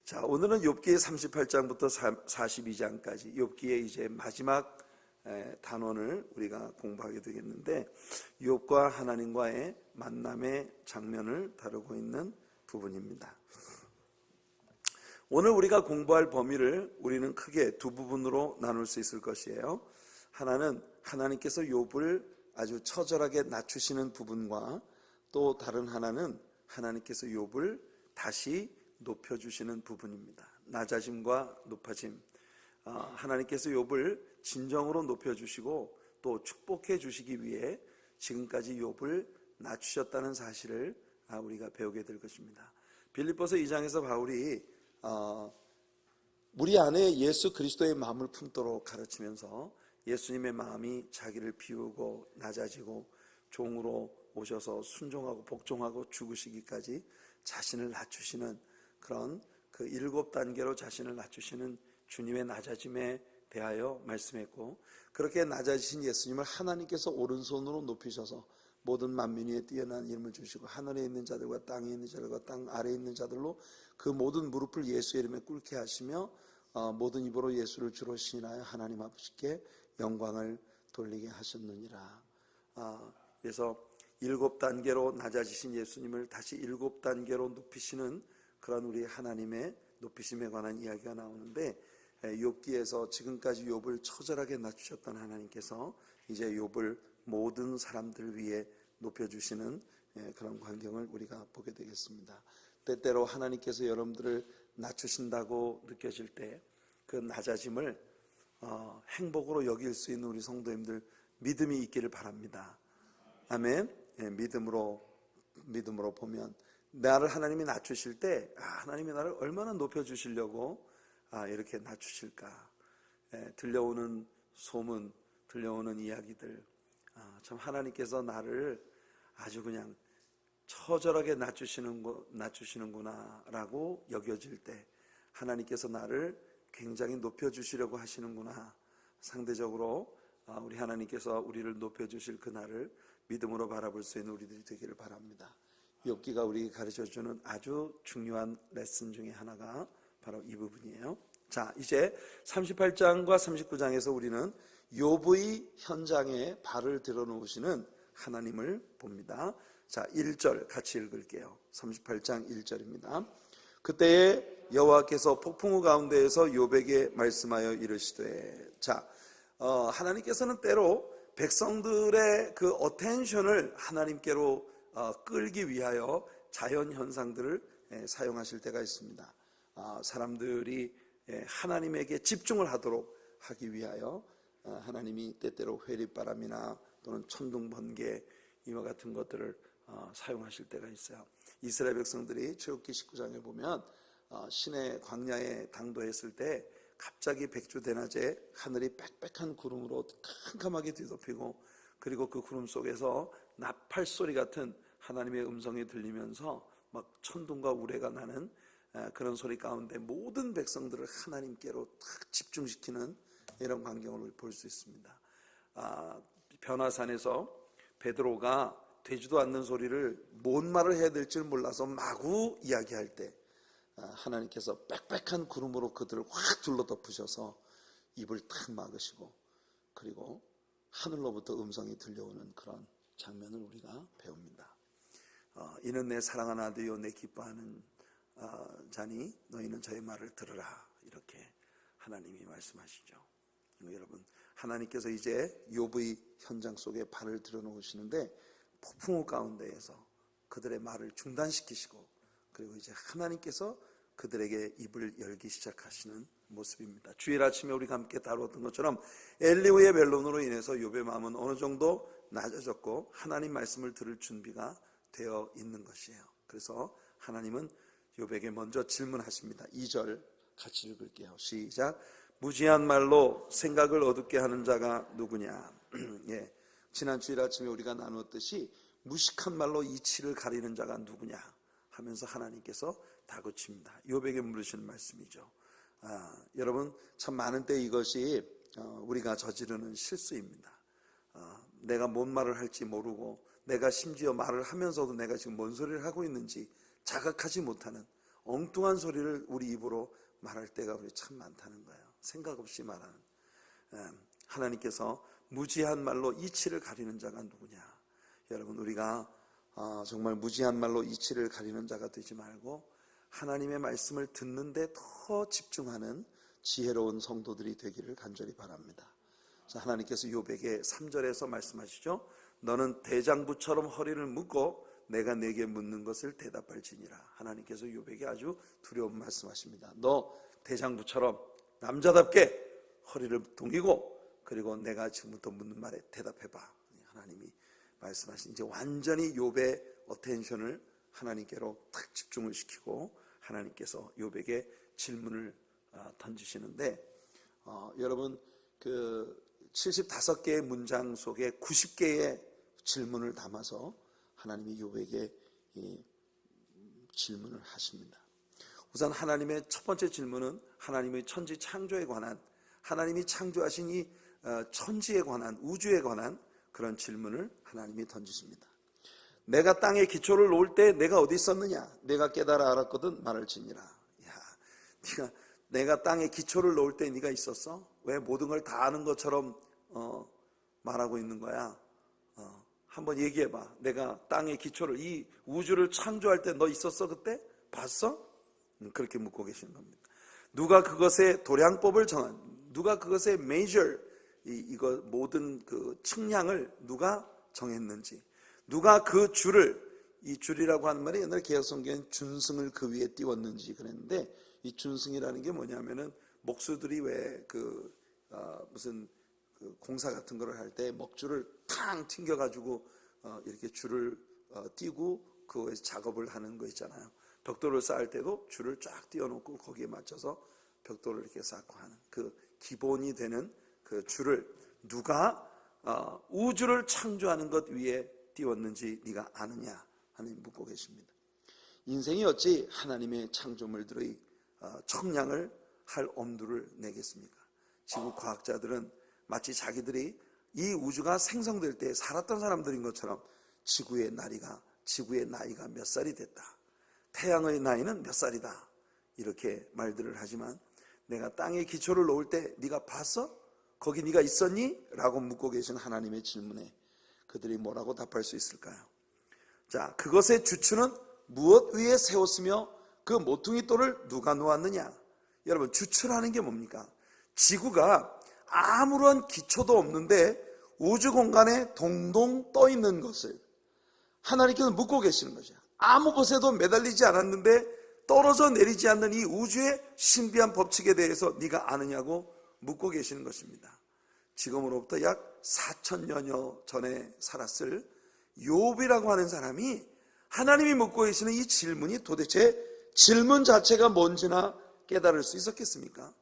자, 오늘은 욥기 38장부터 42장까지 욥기의 이제 마지막 단원을 우리가 공부하게 되겠는데, 욥과 하나님과의 만남의 장면을 다루고 있는 부분입니다. 오늘 우리가 공부할 범위를 우리는 크게 두 부분으로 나눌 수 있을 것이에요. 하나는 하나님께서 욥을 아주 처절하게 낮추시는 부분과, 또 다른 하나는 하나님께서 욥을 다시 높여주시는 부분입니다. 낮아짐과 높아짐, 하나님께서 욥을 진정으로 높여주시고 또 축복해 주시기 위해 지금까지 욥을 낮추셨다는 사실을 우리가 배우게 될 것입니다. 빌립보서 2장에서 바울이 우리 안에 예수 그리스도의 마음을 품도록 가르치면서 예수님의 마음이 자기를 비우고 낮아지고 종으로 오셔서 순종하고 복종하고 죽으시기까지 자신을 낮추시는 그런 그 7단계로 자신을 낮추시는 주님의 낮아짐에 대하여 말씀했고, 그렇게 낮아지신 예수님을 하나님께서 오른손으로 높이셔서 모든 만민 위에 뛰어난 이름을 주시고 하늘에 있는 자들과 땅에 있는 자들과 땅 아래에 있는 자들로 그 모든 무릎을 예수의 이름에 꿇게 하시며 모든 입으로 예수를 주로 시인하여 하나님 아버지께 영광을 돌리게 하셨느니라. 그래서 7단계로 낮아지신 예수님을 다시 7단계로 높이시는 그런 우리 하나님의 높이심에 관한 이야기가 나오는데, 욥기에서 지금까지 욥을 처절하게 낮추셨던 하나님께서 이제 욥을 모든 사람들 위에 높여주시는 그런 광경을 우리가 보게 되겠습니다. 때때로 하나님께서 여러분들을 낮추신다고 느껴질 때 그 낮아짐을 행복으로 여길 수 있는 우리 성도님들 믿음이 있기를 바랍니다. 아멘. 믿음으로 보면 나를 하나님이 낮추실 때 하나님이 나를 얼마나 높여주시려고 이렇게 낮추실까. 들려오는 소문, 들려오는 이야기들, 참 하나님께서 나를 아주 그냥 처절하게 낮추시는구나 라고 여겨질 때 하나님께서 나를 굉장히 높여주시려고 하시는구나, 상대적으로 우리 하나님께서 우리를 높여주실 그날을 믿음으로 바라볼 수 있는 우리들이 되기를 바랍니다. 욥기가 우리에게 가르쳐주는 아주 중요한 레슨 중에 하나가 바로 이 부분이에요. 자, 이제 38장과 39장에서 우리는 욥의 현장에 발을 들어놓으시는 하나님을 봅니다. 자, 1절 같이 읽을게요. 38장 1절입니다. 그때에 여호와께서 폭풍우 가운데에서 욥에게 말씀하여 이르시되. 자, 하나님께서는 때로 백성들의 그 어텐션을 하나님께로 끌기 위하여 자연 현상들을 사용하실 때가 있습니다. 사람들이 하나님에게 집중을 하도록 하기 위하여 하나님이 때때로 회립바람이나 또는 천둥 번개 이와 같은 것들을 사용하실 때가 있어요. 이스라엘 백성들이 출애굽기 19장에 보면 시내 광야에 당도했을 때 갑자기 백주대낮에 하늘이 빽빽한 구름으로 캄캄하게 뒤덮이고, 그리고 그 구름 속에서 나팔 소리 같은 하나님의 음성이 들리면서 막 천둥과 우레가 나는 그런 소리 가운데 모든 백성들을 하나님께로 탁 집중시키는 이런 광경을 볼 수 있습니다. 변화산에서 베드로가 되지도 않는 소리를 뭔 말을 해야 될지 몰라서 마구 이야기할 때 하나님께서 빽빽한 구름으로 그들을 확 둘러덮으셔서 입을 탁 막으시고, 그리고 하늘로부터 음성이 들려오는 그런 장면을 우리가 배웁니다. 이는 내 사랑하는 아들이요 내 기뻐하는 자니 너희는 저의 말을 들으라, 이렇게 하나님이 말씀하시죠. 여러분, 하나님께서 이제 욥의 현장 속에 발을 들여놓으시는데 폭풍우 가운데에서 그들의 말을 중단시키시고, 그리고 이제 하나님께서 그들에게 입을 열기 시작하시는 모습입니다. 주일 아침에 우리가 함께 다루었던 것처럼 엘리후의 변론으로 인해서 욥의 마음은 어느 정도 낮아졌고 하나님 말씀을 들을 준비가 되어 있는 것이에요. 그래서 하나님은 욥에게 먼저 질문하십니다. 2절 같이 읽을게요. 시작. 무지한 말로 생각을 어둡게 하는 자가 누구냐. 예, 지난 주일 아침에 우리가 나누었듯이 무식한 말로 이치를 가리는 자가 누구냐 하면서 하나님께서 다그칩니다. 욥에게 물으시는 말씀이죠. 여러분, 참 많은 때 이것이 우리가 저지르는 실수입니다. 내가 뭔 말을 할지 모르고, 내가 심지어 말을 하면서도 내가 지금 뭔 소리를 하고 있는지 자각하지 못하는 엉뚱한 소리를 우리 입으로 말할 때가 우리 참 많다는 거예요. 생각 없이 말하는. 하나님께서 무지한 말로 이치를 가리는 자가 누구냐. 여러분, 우리가 정말 무지한 말로 이치를 가리는 자가 되지 말고 하나님의 말씀을 듣는데 더 집중하는 지혜로운 성도들이 되기를 간절히 바랍니다. 하나님께서 욥에게 3절에서 말씀하시죠. 너는 대장부처럼 허리를 묶고 내가 내게 묻는 것을 대답할지니라. 하나님께서 욥에게 아주 두려운 말씀하십니다. 너 대장부처럼 남자답게 허리를 동이고 그리고 내가 지금부터 묻는 말에 대답해봐. 하나님이 말씀하신, 이제 완전히 욥의 어텐션을 하나님께로 딱 집중을 시키고 하나님께서 욥에게 질문을 던지시는데, 여러분 그 75개의 문장 속에 90개의 질문을 담아서 하나님이 욥에게 이 질문을 하십니다. 우선 하나님의 첫 번째 질문은 하나님의 천지 창조에 관한, 하나님이 창조하신 이 천지에 관한, 우주에 관한 그런 질문을 하나님이 던지십니다. 내가 땅에 기초를 놓을 때 내가 어디 있었느냐? 내가 깨달아 알았거든 말을 지니라. 야, 내가 땅에 기초를 놓을 때 네가 있었어? 왜 모든 걸 다 아는 것처럼 말하고 있는 거야? 한번 얘기해봐. 내가 땅의 기초를, 이 우주를 창조할 때 너 있었어 그때? 봤어? 그렇게 묻고 계시는 겁니다. 누가 그것의 도량법을 정한, 누가 그것의 measure, 이거 모든 그 측량을 누가 정했는지, 누가 그 줄을, 이 줄이라고 하는 말이 옛날 개혁성경엔 준승을 그 위에 띄웠는지 그랬는데, 이 준승이라는 게 뭐냐면은 목수들이 왜 무슨 그 공사 같은 거를 할 때 먹줄을 탕 튕겨가지고 이렇게 줄을 띄고 그거에서 작업을 하는 거 있잖아요. 벽돌을 쌓을 때도 줄을 쫙 띄워놓고 거기에 맞춰서 벽돌을 이렇게 쌓고 하는 그 기본이 되는 그 줄을 누가 우주를 창조하는 것 위에 띄웠는지 네가 아느냐 하나님 묻고 계십니다. 인생이 어찌 하나님의 창조물들의 청량을 할 엄두를 내겠습니까? 지구 과학자들은 마치 자기들이 이 우주가 생성될 때 살았던 사람들인 것처럼 지구의 나이가 몇 살이 됐다, 태양의 나이는 몇 살이다, 이렇게 말들을 하지만 내가 땅에 기초를 놓을 때 네가 봤어? 거기 네가 있었니? 라고 묻고 계신 하나님의 질문에 그들이 뭐라고 답할 수 있을까요? 자, 그것의 주추는 무엇 위에 세웠으며 그 모퉁이 돌을 누가 놓았느냐? 여러분, 주추라는 게 뭡니까? 지구가 아무런 기초도 없는데 우주 공간에 동동 떠 있는 것을 하나님께서 묻고 계시는 거죠. 아무 곳에도 매달리지 않았는데 떨어져 내리지 않는 이 우주의 신비한 법칙에 대해서 네가 아느냐고 묻고 계시는 것입니다. 지금으로부터 약 4,000년여 전에 살았을 욥이라고 하는 사람이 하나님이 묻고 계시는 이 질문이 도대체 질문 자체가 뭔지나 깨달을 수 있었겠습니까?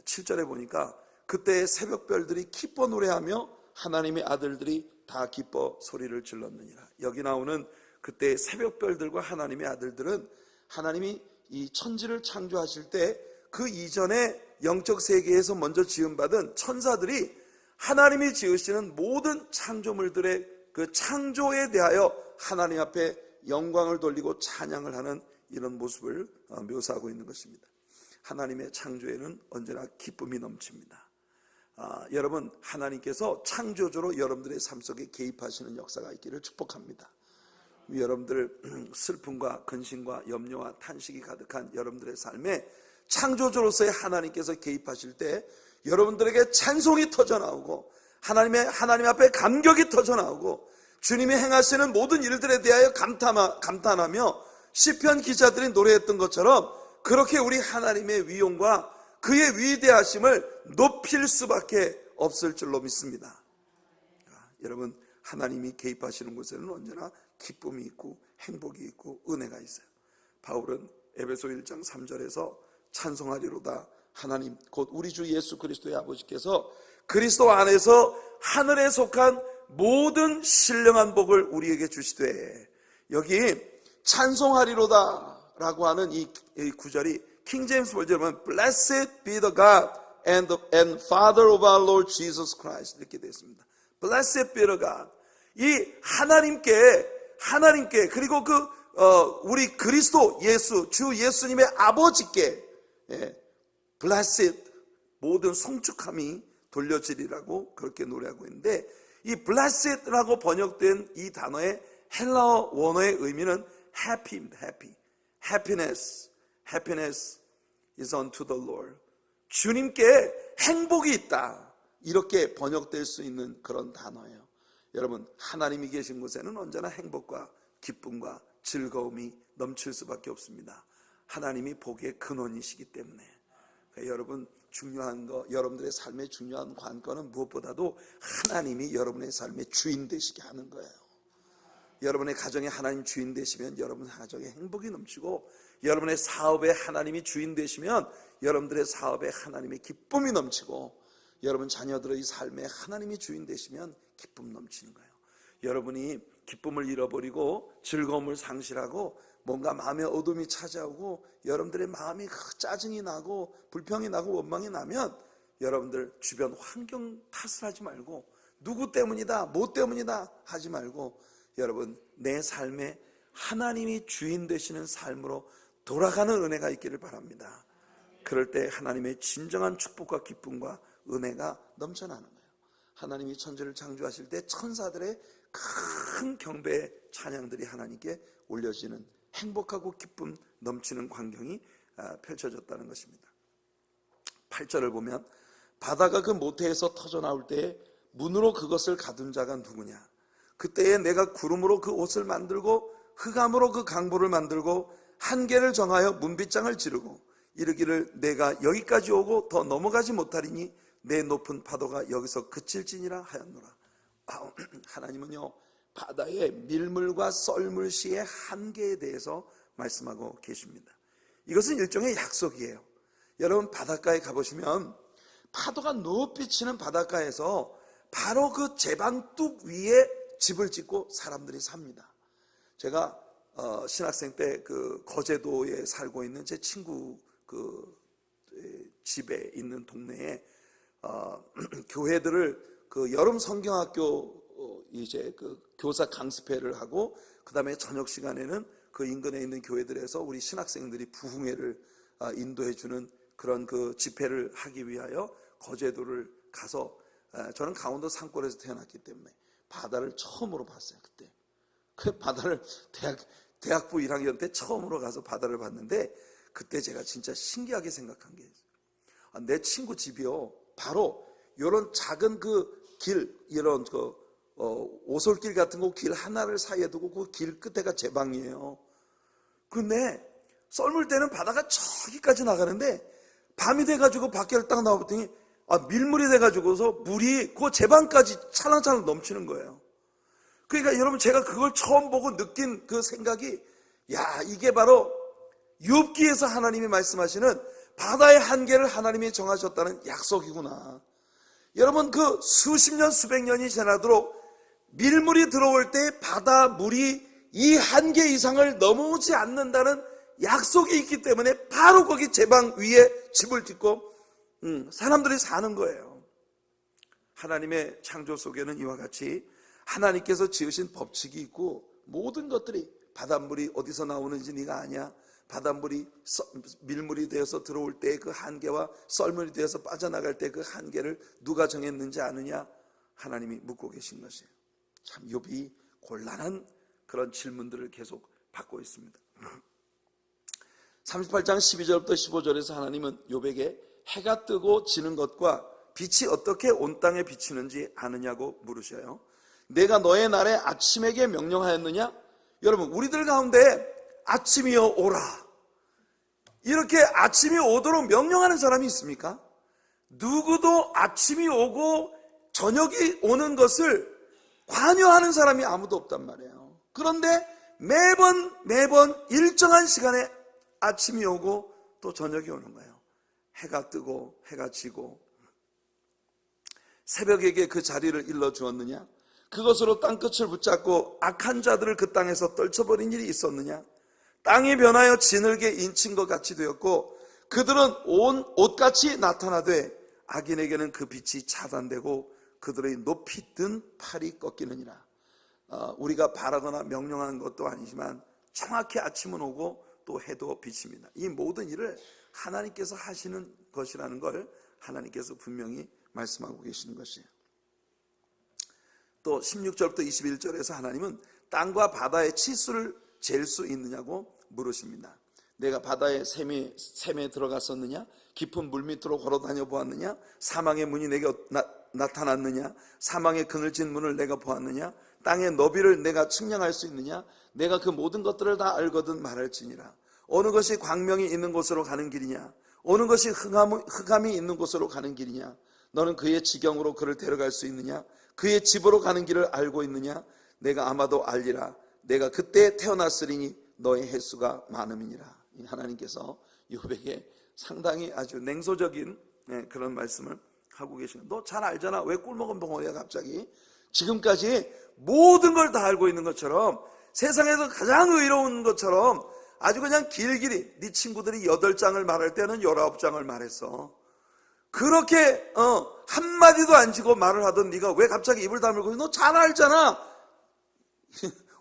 7절에 보니까 그때의 새벽별들이 기뻐 노래하며 하나님의 아들들이 다 기뻐 소리를 질렀느니라. 여기 나오는 그때의 새벽별들과 하나님의 아들들은 하나님이 이 천지를 창조하실 때 그 이전에 영적 세계에서 먼저 지음받은 천사들이 하나님이 지으시는 모든 창조물들의 그 창조에 대하여 하나님 앞에 영광을 돌리고 찬양을 하는 이런 모습을 묘사하고 있는 것입니다. 하나님의 창조에는 언제나 기쁨이 넘칩니다. 여러분, 하나님께서 창조주로 여러분들의 삶 속에 개입하시는 역사가 있기를 축복합니다. 여러분들 슬픔과 근심과 염려와 탄식이 가득한 여러분들의 삶에 창조주로서의 하나님께서 개입하실 때 여러분들에게 찬송이 터져나오고 하나님 앞에 감격이 터져나오고 주님이 행하시는 모든 일들에 대하여 감탄하며 시편 기자들이 노래했던 것처럼 그렇게 우리 하나님의 위엄과 그의 위대하심을 높일 수밖에 없을 줄로 믿습니다. 여러분, 하나님이 개입하시는 곳에는 언제나 기쁨이 있고 행복이 있고 은혜가 있어요. 바울은 에베소 1장 3절에서 찬송하리로다 하나님 곧 우리 주 예수 그리스도의 아버지께서 그리스도 안에서 하늘에 속한 모든 신령한 복을 우리에게 주시되, 여기 찬송하리로다 라고 하는 이 구절이 킹 제임스 버전은 Blessed be the God and Father of our Lord Jesus Christ 이렇게 되어 있습니다. Blessed be the God, 이 하나님께 그리고 우리 그리스도 예수, 주 예수님의 아버지께 blessed, 모든 성축함이 돌려지리라고 그렇게 노래하고 있는데, 이 blessed라고 번역된 이 단어의 헬라어 원어의 의미는 happiness is unto the Lord. 주님께 행복이 있다, 이렇게 번역될 수 있는 그런 단어예요. 여러분, 하나님이 계신 곳에는 언제나 행복과 기쁨과 즐거움이 넘칠 수밖에 없습니다. 하나님이 복의 근원이시기 때문에. 그러니까 여러분, 중요한 거, 여러분들의 삶의 중요한 관건은 무엇보다도 하나님이 여러분의 삶의 주인 되시게 하는 거예요. 여러분의 가정에 하나님 주인 되시면 여러분 가정에 행복이 넘치고, 여러분의 사업에 하나님이 주인 되시면 여러분들의 사업에 하나님의 기쁨이 넘치고, 여러분 자녀들의 삶에 하나님이 주인 되시면 기쁨 넘치는 거예요. 여러분이 기쁨을 잃어버리고 즐거움을 상실하고 뭔가 마음에 어둠이 찾아오고 여러분들의 마음이 짜증이 나고 불평이 나고 원망이 나면, 여러분들 주변 환경 탓을 하지 말고, 누구 때문이다, 뭐 때문이다 하지 말고, 여러분 내 삶에 하나님이 주인 되시는 삶으로 돌아가는 은혜가 있기를 바랍니다. 그럴 때 하나님의 진정한 축복과 기쁨과 은혜가 넘쳐나는 거예요. 하나님이 천지를 창조하실 때 천사들의 큰 경배의 찬양들이 하나님께 올려지는 행복하고 기쁨 넘치는 광경이 펼쳐졌다는 것입니다. 8절을 보면, 바다가 그 모태에서 터져나올 때에 문으로 그것을 가둔 자가 누구냐? 그때에 내가 구름으로 그 옷을 만들고 흑암으로 그 강보를 만들고 한계를 정하여 문빗장을 지르고 이르기를 내가 여기까지 오고 더 넘어가지 못하리니 내 높은 파도가 여기서 그칠지니라 하였노라. 하나님은요, 바다의 밀물과 썰물시의 한계에 대해서 말씀하고 계십니다. 이것은 일종의 약속이에요. 여러분, 바닷가에 가보시면 파도가 높이 치는 바닷가에서 바로 그 제방뚝 위에 집을 짓고 사람들이 삽니다. 제가 신학생 때 그 거제도에 살고 있는 제 친구 그 집에 있는 동네에 교회들을 그 여름 성경학교 이제 그 교사 강습회를 하고, 그 다음에 저녁 시간에는 그 인근에 있는 교회들에서 우리 신학생들이 부흥회를 인도해 주는 그런 그 집회를 하기 위하여 거제도를 가서, 저는 강원도 산골에서 태어났기 때문에 바다를 처음으로 봤어요. 그때 그 바다를 대학부 1학년 때 처음으로 가서 바다를 봤는데, 그때 제가 진짜 신기하게 생각한 게 있어요. 내 친구 집이요, 바로 이런 작은 그 길, 이런 그 오솔길 같은 거 길 하나를 사이에 두고 그 길 끝에가 제 방이에요. 근데 썰물 때는 바다가 저기까지 나가는데 밤이 돼가지고 밖에 딱 나왔더니 밀물이 돼가지고서 물이 그 제 방까지 찰랑찰랑 넘치는 거예요. 그러니까 여러분, 제가 그걸 처음 보고 느낀 그 생각이, 야, 이게 바로 욥기에서 하나님이 말씀하시는 바다의 한계를 하나님이 정하셨다는 약속이구나. 여러분, 그 수십 년 수백 년이 지나도록 밀물이 들어올 때 바다 물이 이 한계 이상을 넘어오지 않는다는 약속이 있기 때문에 바로 거기 제방 위에 집을 짓고 사람들이 사는 거예요. 하나님의 창조 속에는 이와 같이 하나님께서 지으신 법칙이 있고, 모든 것들이, 바닷물이 어디서 나오는지 네가 아냐? 바닷물이 밀물이 되어서 들어올 때 그 한계와 썰물이 되어서 빠져나갈 때 그 한계를 누가 정했는지 아느냐? 하나님이 묻고 계신 것이에요. 참 욥이 곤란한 그런 질문들을 계속 받고 있습니다. 38장 12절부터 15절에서 하나님은 욥에게 해가 뜨고 지는 것과 빛이 어떻게 온 땅에 비치는지 아느냐고 물으셔요. 내가 너의 날에 아침에게 명령하였느냐? 여러분, 우리들 가운데 아침이여 오라, 이렇게 아침이 오도록 명령하는 사람이 있습니까? 누구도 아침이 오고 저녁이 오는 것을 관여하는 사람이 아무도 없단 말이에요. 그런데 매번 일정한 시간에 아침이 오고 또 저녁이 오는 거예요. 해가 뜨고 해가 지고. 새벽에게 그 자리를 일러주었느냐? 그것으로 땅끝을 붙잡고 악한 자들을 그 땅에서 떨쳐버린 일이 있었느냐? 땅이 변하여 지늘게 인친 것 같이 되었고 그들은 온 옷같이 나타나되 악인에게는 그 빛이 차단되고 그들의 높이 뜬 팔이 꺾이느니라. 우리가 바라거나 명령하는 것도 아니지만 정확히 아침은 오고 또 해도 비칩니다. 이 모든 일을 하나님께서 하시는 것이라는 걸 하나님께서 분명히 말씀하고 계시는 것이에요. 또 16절부터 21절에서 하나님은 땅과 바다의 치수를 잴 수 있느냐고 물으십니다. 내가 바다의 샘에 들어갔었느냐? 깊은 물밑으로 걸어다녀 보았느냐? 사망의 문이 내게 나타났느냐? 사망의 그늘진 문을 내가 보았느냐? 땅의 너비를 내가 측량할 수 있느냐? 내가 그 모든 것들을 다 알거든 말할지니라. 어느 것이 광명이 있는 곳으로 가는 길이냐? 어느 것이 흑암이 있는 곳으로 가는 길이냐? 너는 그의 지경으로 그를 데려갈 수 있느냐? 그의 집으로 가는 길을 알고 있느냐? 내가 아마도 알리라. 내가 그때 태어났으리니 너의 횟수가 많음이니라. 하나님께서 욥에게 상당히 아주 냉소적인 그런 말씀을 하고 계시는, 너 잘 알잖아. 왜 꿀먹은 벙어리야 갑자기? 지금까지 모든 걸 다 알고 있는 것처럼, 세상에서 가장 의로운 것처럼 아주 그냥 길길이 네 친구들이 8장을 말할 때는 19장을 말했어. 그렇게 한마디도 안 지고 말을 하던 네가 왜 갑자기 입을 다물고, 너 잘 알잖아.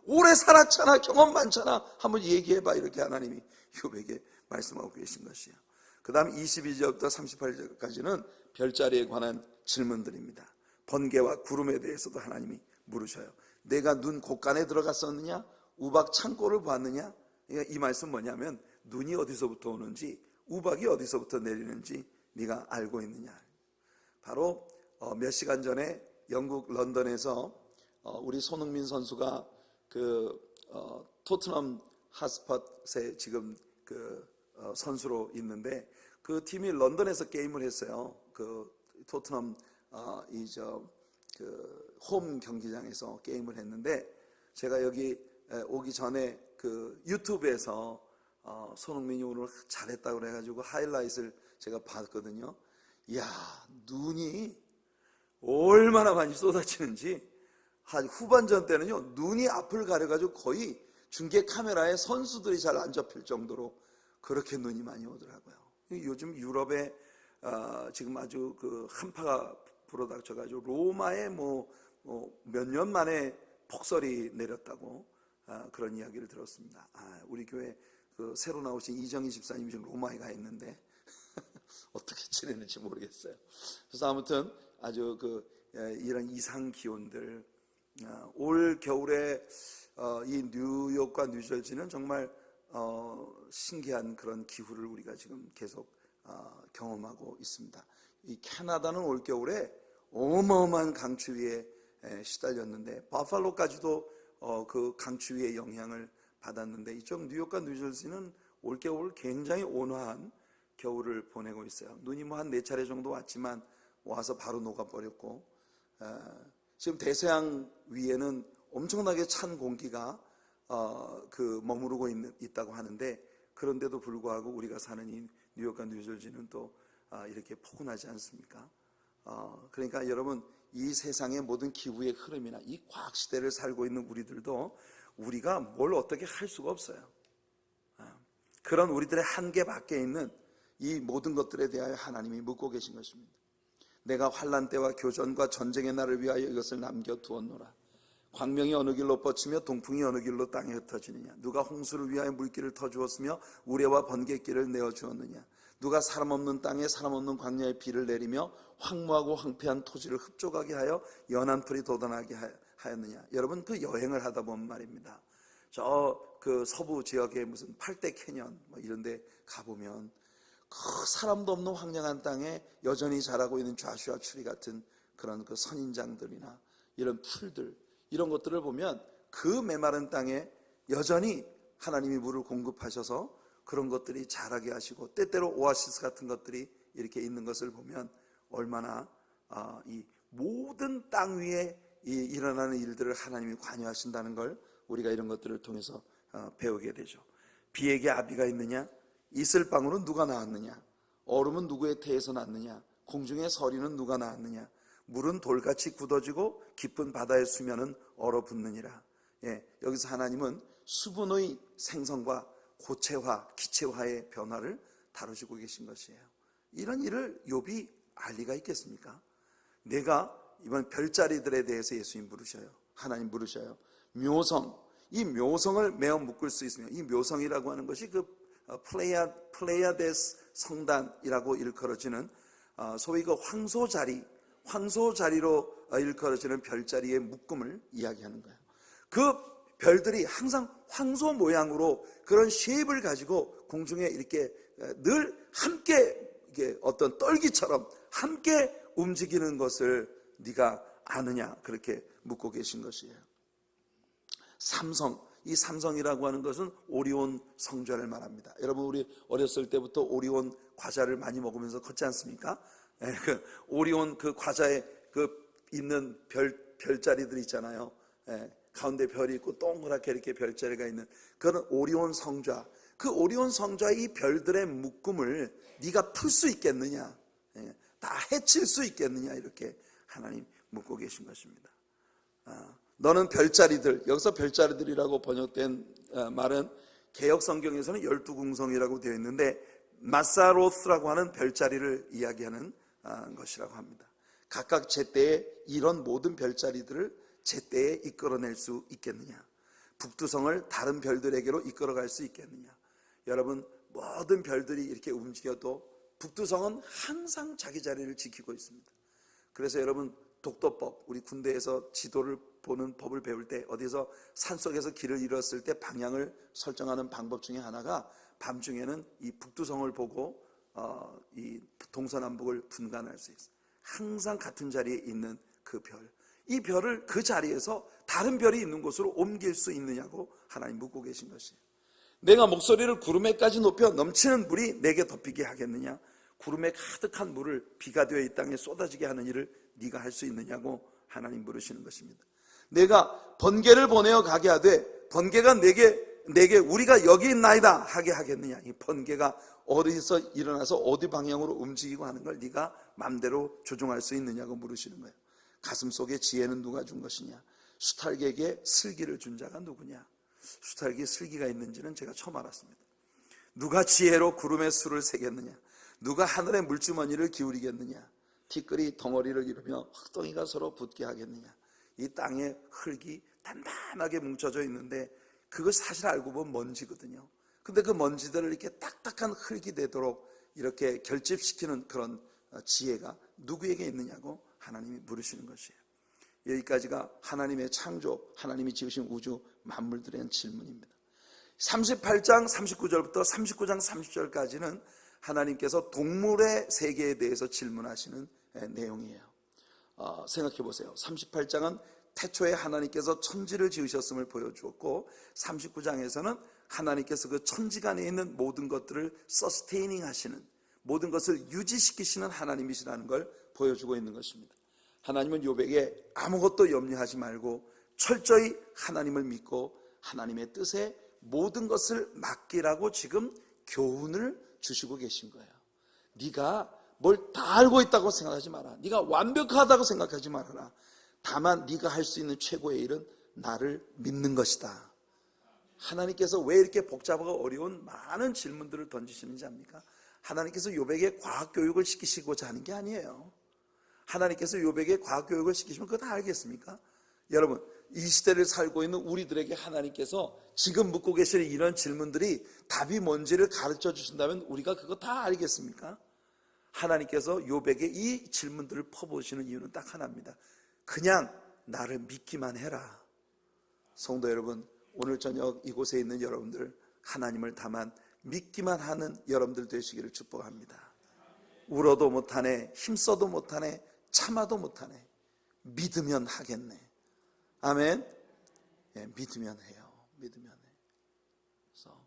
오래 살았잖아. 경험 많잖아. 한번 얘기해봐. 이렇게 하나님이 욥에게 말씀하고 계신 것이에요. 그 다음 22절부터 38절까지는 별자리에 관한 질문들입니다. 번개와 구름에 대해서도 하나님이 물으셔요. 내가 눈 곳간에 들어갔었느냐? 우박 창고를 봤느냐? 이 말씀 뭐냐면, 눈이 어디서부터 오는지, 우박이 어디서부터 내리는지 네가 알고 있느냐. 바로 몇 시간 전에 영국 런던에서 우리 손흥민 선수가 토트넘 핫스팟에 지금 선수로 있는데, 그 팀이 런던에서 게임을 했어요. 토트넘 홈 경기장에서 게임을 했는데, 제가 여기 오기 전에 유튜브에서 손흥민이 오늘 잘했다고 그래가지고 하이라이트를 제가 봤거든요. 이야, 눈이 얼마나 많이 쏟아지는지. 한 후반전 때는요, 눈이 앞을 가려가지고 거의 중계 카메라에 선수들이 잘 안 잡힐 정도로 그렇게 눈이 많이 오더라고요. 요즘 유럽에 지금 아주 한파가 불어닥쳐가지고 로마에 몇 년 만에 폭설이 내렸다고 그런 이야기를 들었습니다. 우리 교회 새로 나오신 이정희 집사님이 지금 로마에 가 있는데 어떻게 지내는지 모르겠어요. 그래서 아무튼 아주 이런 이상 기온들, 올 겨울에 이 뉴욕과 뉴저지는 정말 신기한 그런 기후를 우리가 지금 계속 경험하고 있습니다. 이 캐나다는 올 겨울에 어마어마한 강추위에 시달렸는데, 버팔로까지도 그 강추위의 영향을 받았는데, 이쪽 뉴욕과 뉴저지는 올 겨울 굉장히 온화한 겨울을 보내고 있어요. 눈이 한 4차례 정도 왔지만 와서 바로 녹아버렸고, 지금 대서양 위에는 엄청나게 찬 공기가 머무르고 있다고 하는데, 그런데도 불구하고 우리가 사는 이 뉴욕과 뉴저지는 또 이렇게 포근하지 않습니까? 그러니까 여러분, 이 세상의 모든 기후의 흐름이나 이 과학 시대를 살고 있는 우리들도 우리가 뭘 어떻게 할 수가 없어요. 그런 우리들의 한계 밖에 있는 이 모든 것들에 대하여 하나님이 묻고 계신 것입니다. 내가 환난 때와 교전과 전쟁의 날을 위하여 이것을 남겨두었노라. 광명이 어느 길로 뻗치며 동풍이 어느 길로 땅에 흩어지느냐. 누가 홍수를 위하여 물길을 터주었으며 우레와 번갯길을 내어주었느냐. 누가 사람 없는 땅에 사람 없는 광야에 비를 내리며 황무하고 황폐한 토지를 흡족하게 하여 연한 풀이 돋아나게 하였느냐. 여러분, 여행을 하다 보면 말입니다, 서부 지역에 무슨 8대 캐년 이런 데 가보면 사람도 없는 황량한 땅에 여전히 자라고 있는 좌슈아 추리 같은 그런 선인장들이나 이런 풀들, 이런 것들을 보면 그 메마른 땅에 여전히 하나님이 물을 공급하셔서 그런 것들이 자라게 하시고, 때때로 오아시스 같은 것들이 이렇게 있는 것을 보면 얼마나 이 모든 땅 위에 일어나는 일들을 하나님이 관여하신다는 걸 우리가 이런 것들을 통해서 배우게 되죠. 비에게 아비가 있느냐? 이슬 방울은 누가 낳았느냐? 얼음은 누구의 태에서 났느냐? 공중의 서리는 누가 낳았느냐? 물은 돌같이 굳어지고 깊은 바다의 수면은 얼어붙느니라. 여기서 하나님은 수분의 생성과 고체화, 기체화의 변화를 다루시고 계신 것이에요. 이런 일을 욥이 알 리가 있겠습니까? 내가 이번 별자리들에 대해서 예수님 물으셔요. 하나님 물으셔요. 묘성, 이 묘성을 메어 묶을 수 있으며, 이 묘성이라고 하는 것이 그 플레이아데스 성단이라고 일컬어지는 소위 그 황소자리로 일컬어지는 별자리의 묶음을 이야기하는 거예요. 그 별들이 항상 황소 모양으로 그런 쉐입을 가지고 공중에 이렇게 늘 함께 이게 어떤 떨기처럼 함께 움직이는 것을 네가 아느냐, 그렇게 묻고 계신 것이에요. 삼성, 이 삼성이라고 하는 것은 오리온 성좌를 말합니다. 여러분, 우리 어렸을 때부터 오리온 과자를 많이 먹으면서 컸지 않습니까? 그 오리온 그 과자에 그 있는 별자리들 있잖아요. 가운데 별이 있고 동그랗게 이렇게 별자리가 있는 그런 오리온 성좌. 그 오리온 성좌의 이 별들의 묶음을 네가 풀 수 있겠느냐, 다 해칠 수 있겠느냐, 이렇게 하나님 묻고 계신 것입니다. 너는 별자리들, 여기서 별자리들이라고 번역된 말은 개역 성경에서는 12궁성이라고 되어 있는데 마사로스라고 하는 별자리를 이야기하는 것이라고 합니다. 각각 제때에 이런 모든 별자리들을 제때에 이끌어낼 수 있겠느냐, 북두성을 다른 별들에게로 이끌어갈 수 있겠느냐. 여러분, 모든 별들이 이렇게 움직여도 북두성은 항상 자기 자리를 지키고 있습니다. 그래서 여러분, 독도법, 우리 군대에서 지도를 보는 법을 배울 때 어디서 산속에서 길을 잃었을 때 방향을 설정하는 방법 중에 하나가 밤중에는 이 북두성을 보고 이 동서남북을 분간할 수 있어요. 항상 같은 자리에 있는 그 별, 이 별을 그 자리에서 다른 별이 있는 곳으로 옮길 수 있느냐고 하나님 묻고 계신 것이에요. 내가 목소리를 구름에까지 높여 넘치는 물이 내게 덮이게 하겠느냐, 구름에 가득한 물을 비가 되어 이 땅에 쏟아지게 하는 일을 네가 할 수 있느냐고 하나님 물으시는 것입니다. 내가 번개를 보내어 가게 하되 번개가 내게 우리가 여기 있나이다 하게 하겠느냐. 이 번개가 어디서 일어나서 어디 방향으로 움직이고 하는 걸 네가 마음대로 조종할 수 있느냐고 물으시는 거예요. 가슴속에 지혜는 누가 준 것이냐, 수탈개에게 슬기를 준 자가 누구냐. 수탈개에 슬기가 있는지는 제가 처음 알았습니다. 누가 지혜로 구름의 수를 세겠느냐, 누가 하늘의 물주머니를 기울이겠느냐, 티끌이 덩어리를 이루며 흙덩이가 서로 붙게 하겠느냐. 이 땅에 흙이 단단하게 뭉쳐져 있는데 그걸 사실 알고 보면 먼지거든요. 근데 그 먼지들을 이렇게 딱딱한 흙이 되도록 이렇게 결집시키는 그런 지혜가 누구에게 있느냐고 하나님이 물으시는 것이에요. 여기까지가 하나님의 창조, 하나님이 지으신 우주 만물들에 대한 질문입니다. 38장 39절부터 39장 30절까지는 하나님께서 동물의 세계에 대해서 질문하시는 내용이에요. 생각해 보세요. 38장은 태초에 하나님께서 천지를 지으셨음을 보여주었고, 39장에서는 하나님께서 그 천지가 안에 있는 모든 것들을 서스테이닝 하시는, 모든 것을 유지시키시는 하나님이시라는 걸 보여주고 있는 것입니다. 하나님은 욥에게 아무것도 염려하지 말고 철저히 하나님을 믿고 하나님의 뜻에 모든 것을 맡기라고 지금 교훈을 주시고 계신 거예요. 네가 뭘 다 알고 있다고 생각하지 마라. 네가 완벽하다고 생각하지 말아라. 다만 네가 할 수 있는 최고의 일은 나를 믿는 것이다. 하나님께서 왜 이렇게 복잡하고 어려운 많은 질문들을 던지시는지 압니까? 하나님께서 욥에게 과학교육을 시키시고자 하는 게 아니에요. 하나님께서 욥에게 과학교육을 시키시면 그거 다 알겠습니까? 여러분, 이 시대를 살고 있는 우리들에게 하나님께서 지금 묻고 계시는 이런 질문들이 답이 뭔지를 가르쳐 주신다면 우리가 그거 다 알겠습니까? 하나님께서 욥에게 이 질문들을 퍼보시는 이유는 딱 하나입니다. 그냥 나를 믿기만 해라. 성도 여러분, 오늘 저녁 이곳에 있는 여러분들, 하나님을 다만 믿기만 하는 여러분들 되시기를 축복합니다. 울어도 못하네, 힘써도 못하네, 참아도 못하네, 믿으면 하겠네. 아멘. 예, 믿으면 해요. 믿으면 해. 그래서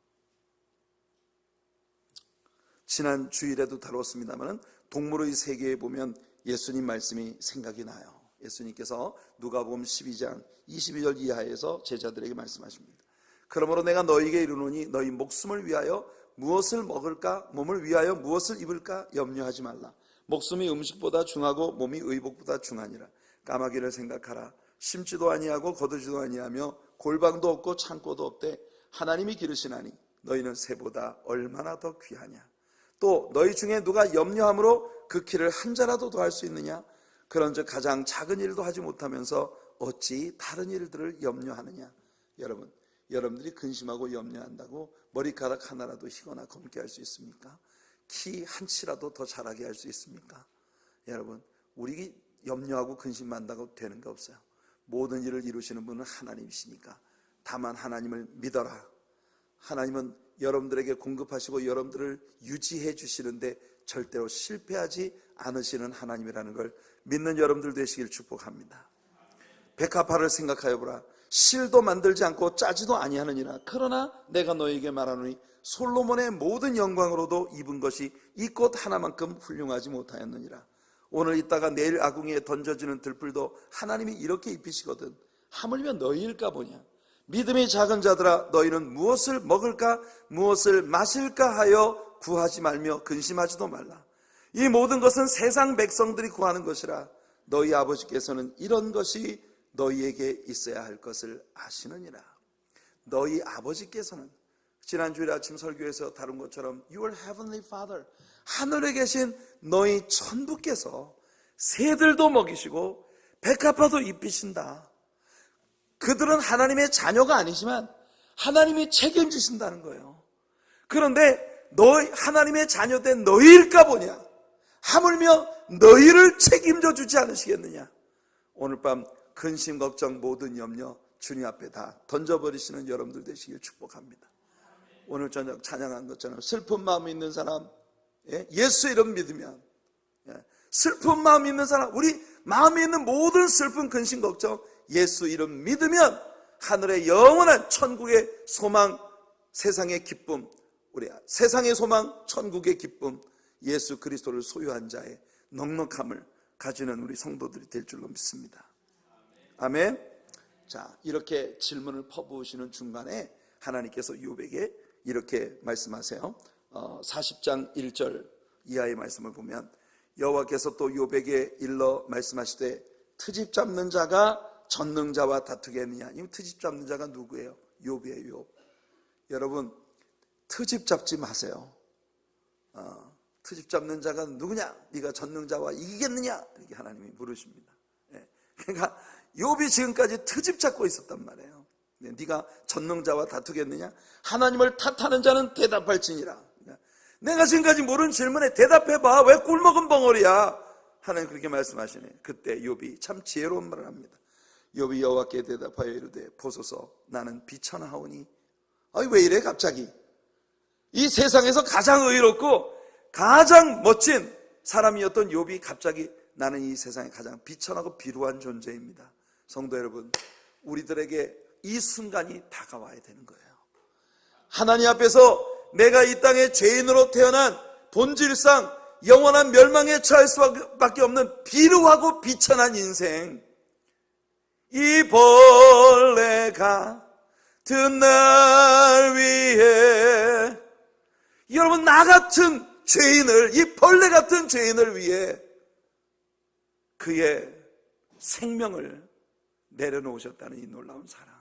지난 주일에도 다뤘습니다만 동물의 세계에 보면 예수님 말씀이 생각이 나요. 예수님께서 누가복음 12장 22절 이하에서 제자들에게 말씀하십니다. 그러므로 내가 너희에게 이르노니 너희 목숨을 위하여 무엇을 먹을까, 몸을 위하여 무엇을 입을까 염려하지 말라. 목숨이 음식보다 중하고 몸이 의복보다 중하니라. 까마귀를 생각하라. 심지도 아니하고 거두지도 아니하며 골방도 없고 창고도 없되 하나님이 기르시나니 너희는 새보다 얼마나 더 귀하냐. 또 너희 중에 누가 염려함으로 그 키를 한 자라도 더할 수 있느냐. 그런즉 가장 작은 일도 하지 못하면서 어찌 다른 일들을 염려하느냐. 여러분, 여러분들이 근심하고 염려한다고 머리카락 하나라도 희거나 검게 할 수 있습니까? 키 한 치라도 더 자라게 할 수 있습니까? 여러분, 우리 염려하고 근심한다고 되는 게 없어요. 모든 일을 이루시는 분은 하나님이시니까 다만 하나님을 믿어라. 하나님은 여러분들에게 공급하시고 여러분들을 유지해 주시는데 절대로 실패하지 않으시는 하나님이라는 걸 믿는 여러분들 되시길 축복합니다. 백합화를 생각하여 보라. 실도 만들지 않고 짜지도 아니하느니라. 그러나 내가 너에게 말하노니 솔로몬의 모든 영광으로도 입은 것이 이 꽃 하나만큼 훌륭하지 못하였느니라. 오늘 있다가 내일 아궁이에 던져지는 들불도 하나님이 이렇게 입히시거든. 하물며 너희일까 보냐. 믿음이 작은 자들아, 너희는 무엇을 먹을까 무엇을 마실까 하여 구하지 말며 근심하지도 말라. 이 모든 것은 세상 백성들이 구하는 것이라. 너희 아버지께서는 이런 것이 너희에게 있어야 할 것을 아시느니라. 너희 아버지께서는, 지난주에 아침 설교에서 다룬 것처럼 Your Heavenly Father, 하늘에 계신 너희 천부께서 새들도 먹이시고 백합화도 입히신다. 그들은 하나님의 자녀가 아니지만 하나님이 책임지신다는 거예요. 그런데 너희 하나님의 자녀된 너희일까 보냐. 하물며 너희를 책임져 주지 않으시겠느냐. 오늘 밤 근심 걱정 모든 염려 주님 앞에 다 던져버리시는 여러분들 되시길 축복합니다. 오늘 저녁 찬양한 것처럼 슬픈 마음이 있는 사람, 예수 이름 믿으면, 슬픈 마음이 있는 사람, 우리 마음에 있는 모든 슬픈 근심 걱정 예수 이름 믿으면 하늘의 영원한 천국의 소망, 세상의 기쁨, 우리 세상의 소망, 천국의 기쁨, 예수 그리스도를 소유한 자의 넉넉함을 가지는 우리 성도들이 될 줄로 믿습니다. 아멘. 자, 이렇게 질문을 퍼부으시는 중간에 하나님께서 욥에게 이렇게 말씀하세요. 40장 1절 이하의 말씀을 보면 여호와께서 또 욥에게 일러 말씀하시되 트집 잡는 자가 전능자와 다투겠느냐. 이 트집 잡는 자가 누구예요? 욥이에요. 욥. 여러분, 트집 잡지 마세요. 트집 잡는 자가 누구냐? 네가 전능자와 이기겠느냐? 이렇게 하나님이 물으십니다. 그러니까 욥이 지금까지 트집 잡고 있었단 말이에요. 네가 전능자와 다투겠느냐? 하나님을 탓하는 자는 대답할지니라. 내가 지금까지 물은 질문에 대답해봐. 왜 꿀먹은 벙어리야? 하나님 그렇게 말씀하시네. 그때 욥이 참 지혜로운 말을 합니다. 욥이 여호와께 대답하여 이르되 보소서 나는 비천하오니. 왜 이래 갑자기? 이 세상에서 가장 의롭고 가장 멋진 사람이었던 욥이 갑자기 나는 이 세상에 가장 비천하고 비루한 존재입니다. 성도 여러분, 우리들에게 이 순간이 다가와야 되는 거예요. 하나님 앞에서 내가 이 땅에 죄인으로 태어난 본질상 영원한 멸망에 처할 수밖에 없는 비루하고 비천한 인생, 이 벌레가 든 날 위해, 여러분 나 같은 죄인을, 이 벌레 같은 죄인을 위해 그의 생명을 내려놓으셨다는 이 놀라운 사랑,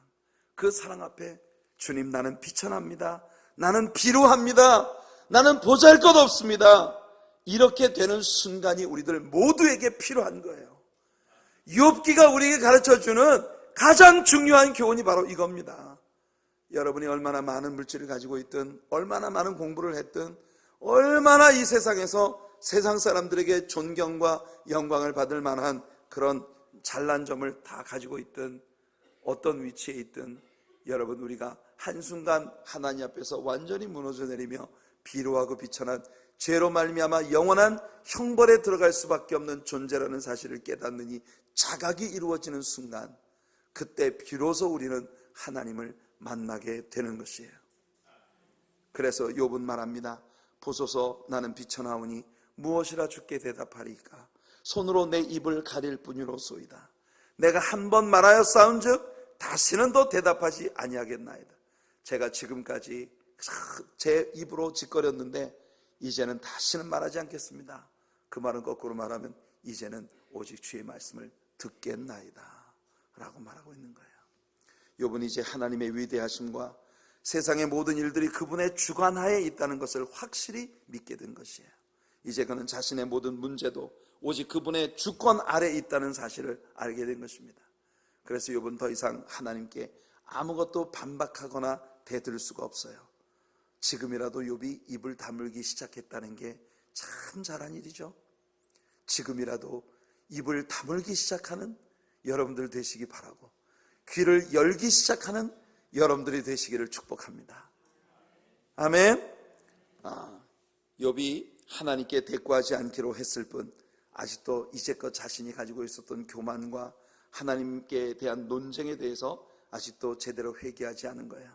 그 사랑 앞에 주님 나는 비천합니다, 나는 비루합니다, 나는 보잘것없습니다, 이렇게 되는 순간이 우리들 모두에게 필요한 거예요. 욥기가 우리에게 가르쳐주는 가장 중요한 교훈이 바로 이겁니다. 여러분이 얼마나 많은 물질을 가지고 있든, 얼마나 많은 공부를 했든, 얼마나 이 세상에서 세상 사람들에게 존경과 영광을 받을 만한 그런 잘난 점을 다 가지고 있든, 어떤 위치에 있든, 여러분 우리가 한순간 하나님 앞에서 완전히 무너져 내리며 비루하고 비천한 죄로 말미암아 영원한 형벌에 들어갈 수밖에 없는 존재라는 사실을 깨닫는 이 자각이 이루어지는 순간, 그때 비로소 우리는 하나님을 만나게 되는 것이에요. 그래서 욥은 말합니다. 보소서 나는 비천하오니 무엇이라 주께 대답하리까? 손으로 내 입을 가릴 뿐이로소이다. 내가 한 번 말하였사온즉 다시는 더 대답하지 아니하겠나이다. 제가 지금까지 제 입으로 짓거렸는데 이제는 다시는 말하지 않겠습니다. 그 말은 거꾸로 말하면 이제는 오직 주의 말씀을 듣겠나이다 라고 말하고 있는 거예요. 욥은 이제 하나님의 위대하심과 세상의 모든 일들이 그분의 주관하에 있다는 것을 확실히 믿게 된 것이에요. 이제 그는 자신의 모든 문제도 오직 그분의 주권 아래 있다는 사실을 알게 된 것입니다. 그래서 욥은 더 이상 하나님께 아무것도 반박하거나 대들 수가 없어요. 지금이라도 욥이 입을 다물기 시작했다는 게 참 잘한 일이죠. 지금이라도 입을 다물기 시작하는 여러분들 되시기 바라고, 귀를 열기 시작하는 여러분들이 되시기를 축복합니다. 아멘. 욥이 하나님께 대꾸하지 않기로 했을 뿐 아직도 이제껏 자신이 가지고 있었던 교만과 하나님께 대한 논쟁에 대해서 아직도 제대로 회개하지 않은 거예요.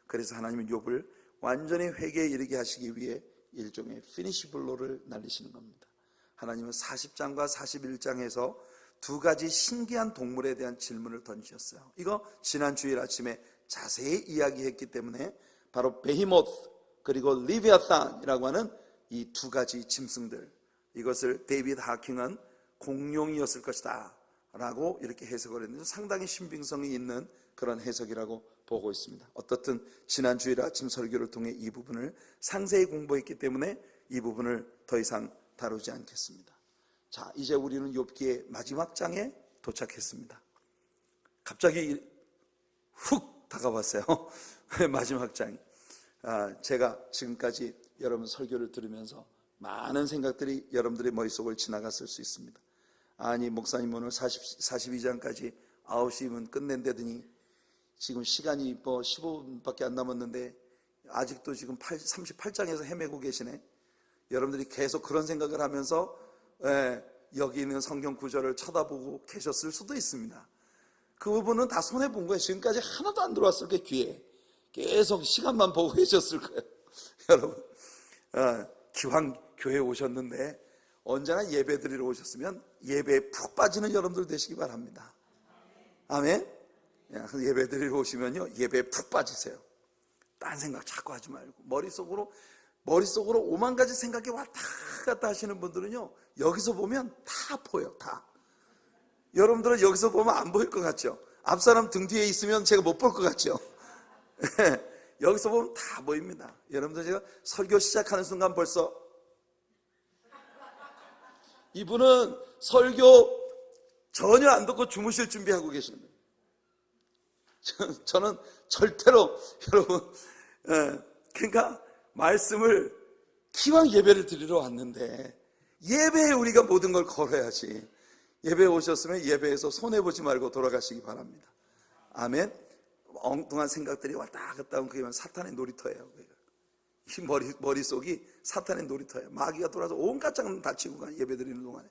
그래서 하나님은 욥을 완전히 회개에 이르게 하시기 위해 일종의 피니시 블로를 날리시는 겁니다. 하나님은 40장과 41장에서 두 가지 신기한 동물에 대한 질문을 던지셨어요. 이거 지난 주일 아침에 자세히 이야기했기 때문에 바로 베히모트 그리고 리비아탄이라고 하는 이 두 가지 짐승들, 이것을 데이비드 하킹은 공룡이었을 것이다 라고 이렇게 해석을 했는데 상당히 신빙성이 있는 그런 해석이라고 보고 있습니다. 어떻든 지난 주일 아침 설교를 통해 이 부분을 상세히 공부했기 때문에 이 부분을 더 이상 다루지 않겠습니다. 자, 이제 우리는 욥기의 마지막 장에 도착했습니다. 갑자기 훅 다가왔어요. 마지막 장이. 제가 지금까지 여러분 설교를 들으면서 많은 생각들이 여러분들의 머릿속을 지나갔을 수 있습니다. 아니, 목사님 오늘 42장까지 9시면 끝낸다더니 지금 시간이 15분밖에 안 남았는데 아직도 지금 38장에서 헤매고 계시네. 여러분들이 계속 그런 생각을 하면서 여기 있는 성경 구절을 쳐다보고 계셨을 수도 있습니다. 그 부분은 다 손해본 거예요. 지금까지 하나도 안 들어왔을 거예요. 귀에 계속 시간만 보고 계셨을 거예요. 여러분, 기왕 교회에 오셨는데 언제나 예배 드리러 오셨으면 예배에 푹 빠지는 여러분들 되시기 바랍니다. 아멘. 예배 드리러 오시면요, 예배에 푹 빠지세요. 딴 생각 자꾸 하지 말고 머릿속으로 5만 가지 생각이 왔다 갔다 하시는 분들은요, 여기서 보면 다 보여. 다. 여러분들은 여기서 보면 안 보일 것 같죠? 앞사람 등 뒤에 있으면 제가 못 볼 것 같죠? 여기서 보면 다 보입니다. 여러분들, 제가 설교 시작하는 순간 벌써 이분은 설교 전혀 안 듣고 주무실 준비하고 계시는 거예요. 저는 절대로 여러분, 그러니까 말씀을 기왕 예배를 드리러 왔는데 예배에 우리가 모든 걸 걸어야지. 예배에 오셨으면 예배에서 손해보지 말고 돌아가시기 바랍니다. 아멘. 엉뚱한 생각들이 왔다 갔다 하면 그게 사탄의 놀이터예요. 이 머릿속이 사탄의 놀이터예요. 마귀가 돌아서 온갖 장난 다치고 가, 예배 드리는 동안에.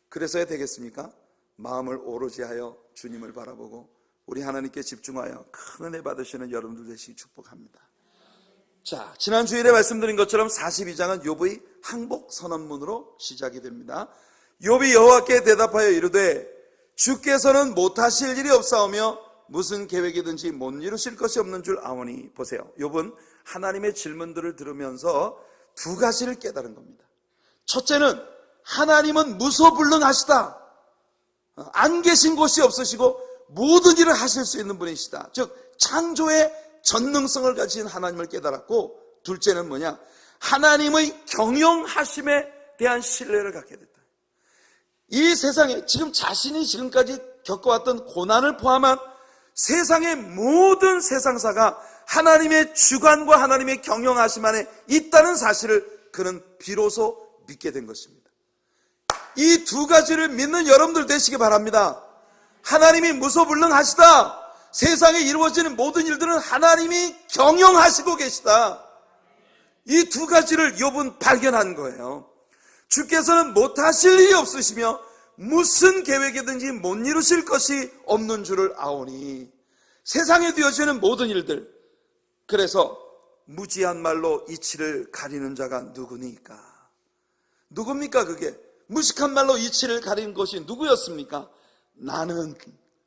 그래서야 되겠습니까? 마음을 오로지 하여 주님을 바라보고 우리 하나님께 집중하여 큰 은혜 받으시는 여러분들 되시기 축복합니다. 자, 지난 주일에 말씀드린 것처럼 42장은 욥의 항복 선언문으로 시작이 됩니다. 욥이 여호와께 대답하여 이르되 주께서는 못하실 일이 없사오며 무슨 계획이든지 못 이루실 것이 없는 줄 아오니. 보세요, 욥은 하나님의 질문들을 들으면서 두 가지를 깨달은 겁니다. 첫째는 하나님은 무소불능하시다. 안 계신 곳이 없으시고 모든 일을 하실 수 있는 분이시다. 즉 창조의 전능성을 가진 하나님을 깨달았고, 둘째는 뭐냐? 하나님의 경영하심에 대한 신뢰를 갖게 됐다. 이 세상에 지금 자신이 지금까지 겪어왔던 고난을 포함한 세상의 모든 세상사가 하나님의 주관과 하나님의 경영하심 안에 있다는 사실을 그는 비로소 믿게 된 것입니다. 이 두 가지를 믿는 여러분들 되시기 바랍니다. 하나님이 무소불능하시다. 세상에 이루어지는 모든 일들은 하나님이 경영하시고 계시다. 이 두 가지를 욥은 발견한 거예요. 주께서는 못하실 일이 없으시며 무슨 계획이든지 못 이루실 것이 없는 줄을 아오니. 세상에 되어지는 모든 일들, 그래서 무지한 말로 이치를 가리는 자가 누구니까? 누굽니까? 그게 무식한 말로 이치를 가리는 것이 누구였습니까? 나는.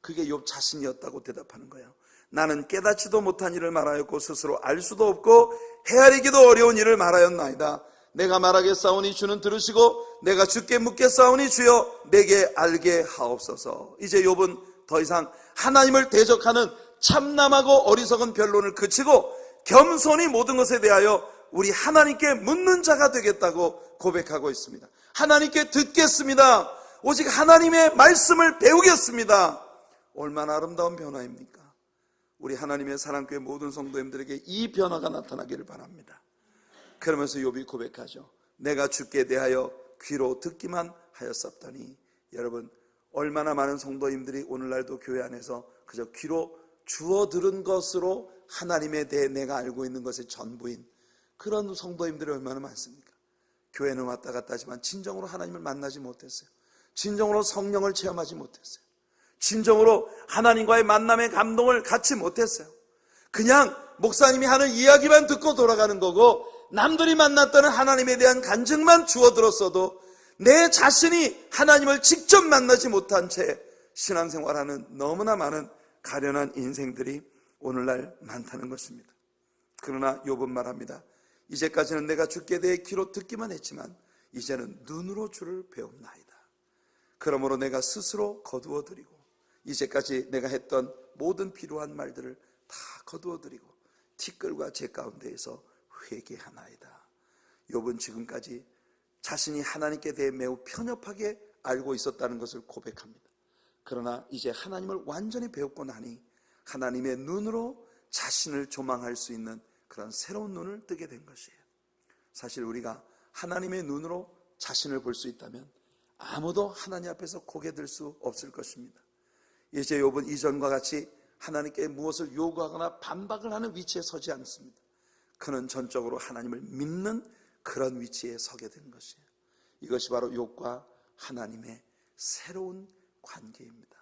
그게 욥 자신이었다고 대답하는 거예요. 나는 깨닫지도 못한 일을 말하였고 스스로 알 수도 없고 헤아리기도 어려운 일을 말하였나이다. 내가 말하겠사오니 주는 들으시고 내가 주께 묻겠사오니 주여 내게 알게 하옵소서. 이제 욥은 더 이상 하나님을 대적하는 참남하고 어리석은 변론을 그치고 겸손히 모든 것에 대하여 우리 하나님께 묻는 자가 되겠다고 고백하고 있습니다. 하나님께 듣겠습니다. 오직 하나님의 말씀을 배우겠습니다. 얼마나 아름다운 변화입니까? 우리 하나님의 사랑교회 모든 성도님들에게 이 변화가 나타나기를 바랍니다. 그러면서 욥이 고백하죠. 내가 주께 대하여 귀로 듣기만 하였었더니. 여러분, 얼마나 많은 성도님들이 오늘날도 교회 안에서 그저 귀로 주워 들은 것으로 하나님에 대해 내가 알고 있는 것의 전부인 그런 성도님들이 얼마나 많습니까? 교회는 왔다 갔다 하지만 진정으로 하나님을 만나지 못했어요. 진정으로 성령을 체험하지 못했어요. 진정으로 하나님과의 만남의 감동을 갖지 못했어요. 그냥 목사님이 하는 이야기만 듣고 돌아가는 거고, 남들이 만났다는 하나님에 대한 간증만 주워 들었어도 내 자신이 하나님을 직접 만나지 못한 채 신앙생활하는 너무나 많은 가련한 인생들이 오늘날 많다는 것입니다. 그러나 욥은 말합니다. 이제까지는 내가 주께 대해 귀로 듣기만 했지만 이제는 눈으로 주를 배움나이다. 그러므로 내가 스스로 거두어 드리고 이제까지 내가 했던 모든 필요한 말들을 다 거두어 드리고 티끌과 재 가운데에서 회개하나이다. 욥은 지금까지 자신이 하나님께 대해 매우 편협하게 알고 있었다는 것을 고백합니다. 그러나 이제 하나님을 완전히 배웠고 나니 하나님의 눈으로 자신을 조망할 수 있는 그런 새로운 눈을 뜨게 된 것이에요. 사실 우리가 하나님의 눈으로 자신을 볼 수 있다면 아무도 하나님 앞에서 고개 들 수 없을 것입니다. 이제 욥은 이전과 같이 하나님께 무엇을 요구하거나 반박을 하는 위치에 서지 않습니다. 그는 전적으로 하나님을 믿는 그런 위치에 서게 된 것이에요. 이것이 바로 욥과 하나님의 새로운 관계입니다.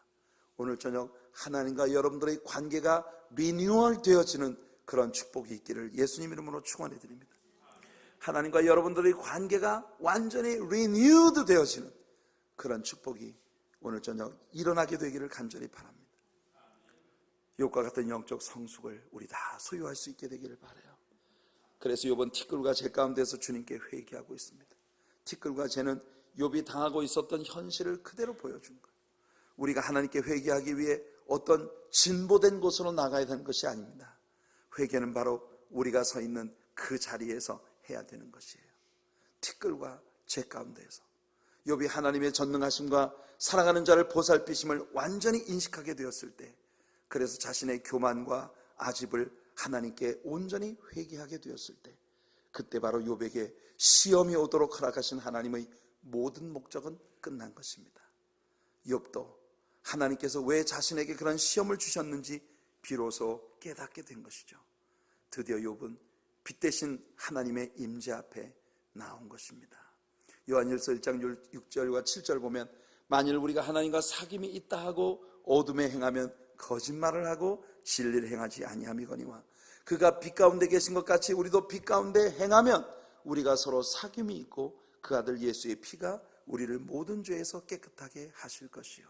오늘 저녁 하나님과 여러분들의 관계가 리뉴얼 되어지는 그런 축복이 있기를 예수님 이름으로 축원해 드립니다. 하나님과 여러분들의 관계가 완전히 리뉴드 되어지는 그런 축복이 오늘 저녁 일어나게 되기를 간절히 바랍니다. 욥과 같은 영적 성숙을 우리 다 소유할 수 있게 되기를 바라요. 그래서 욥은 티끌과 재 가운데서 주님께 회개하고 있습니다. 티끌과 재는 욥이 당하고 있었던 현실을 그대로 보여준 거예요. 우리가 하나님께 회개하기 위해 어떤 진보된 곳으로 나가야 되는 것이 아닙니다. 회개는 바로 우리가 서 있는 그 자리에서 해야 되는 것이에요. 티끌과 재 가운데에서 욥이 하나님의 전능하심과 사랑하는 자를 보살피심을 완전히 인식하게 되었을 때, 그래서 자신의 교만과 아집을 하나님께 온전히 회개하게 되었을 때, 그때 바로 욥에게 시험이 오도록 허락하신 하나님의 모든 목적은 끝난 것입니다. 욥도 하나님께서 왜 자신에게 그런 시험을 주셨는지 비로소 깨닫게 된 것이죠. 드디어 욥은 빛 대신 하나님의 임재 앞에 나온 것입니다. 요한일서 1장 6절과 7절 보면, 만일 우리가 하나님과 사귐이 있다 하고 어둠에 행하면 거짓말을 하고 진리를 행하지 아니함이거니와, 그가 빛 가운데 계신 것 같이 우리도 빛 가운데 행하면 우리가 서로 사귐이 있고 그 아들 예수의 피가 우리를 모든 죄에서 깨끗하게 하실 것이요.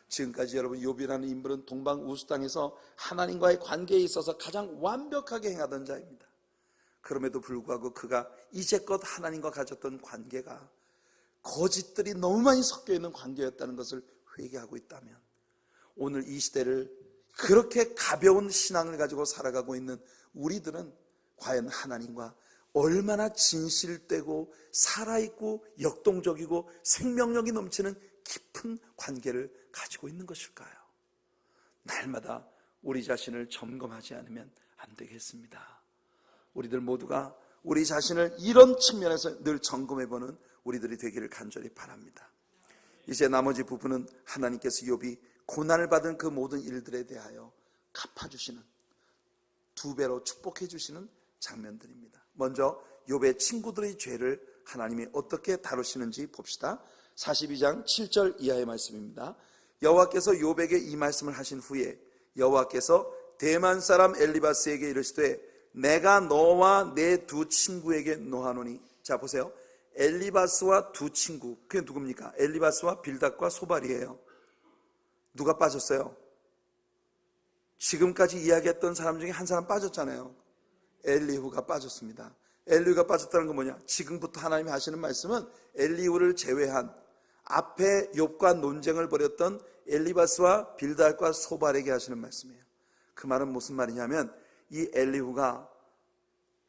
지금까지 여러분, 욥이라는 인물은 동방우수 땅에서 하나님과의 관계에 있어서 가장 완벽하게 행하던 자입니다. 그럼에도 불구하고 그가 이제껏 하나님과 가졌던 관계가 거짓들이 너무 많이 섞여 있는 관계였다는 것을 회개하고 있다면, 오늘 이 시대를 그렇게 가벼운 신앙을 가지고 살아가고 있는 우리들은 과연 하나님과 얼마나 진실되고 살아있고 역동적이고 생명력이 넘치는 깊은 관계를 가지고 있는 것일까요? 날마다 우리 자신을 점검하지 않으면 안 되겠습니다. 우리들 모두가 우리 자신을 이런 측면에서 늘 점검해보는 우리들이 되기를 간절히 바랍니다. 이제 나머지 부분은 하나님께서 욥이 고난을 받은 그 모든 일들에 대하여 갚아주시는, 2배로 축복해 주시는 장면들입니다. 먼저 욥의 친구들의 죄를 하나님이 어떻게 다루시는지 봅시다. 42장 7절 이하의 말씀입니다. 여호와께서 욥에게 이 말씀을 하신 후에 여호와께서 대만 사람 엘리바스에게 이르시되 내가 너와 내 두 친구에게 노하노니. 자 보세요. 엘리바스와 두 친구, 그게 누굽니까? 엘리바스와 빌닷과 소발이에요. 누가 빠졌어요? 지금까지 이야기했던 사람 중에 한 사람 빠졌잖아요. 엘리후가 빠졌습니다. 엘리후가 빠졌다는 건 뭐냐? 지금부터 하나님이 하시는 말씀은 엘리후를 제외한 앞에 욥과 논쟁을 벌였던 엘리바스와 빌닷과 소발에게 하시는 말씀이에요. 그 말은 무슨 말이냐면, 이 엘리후가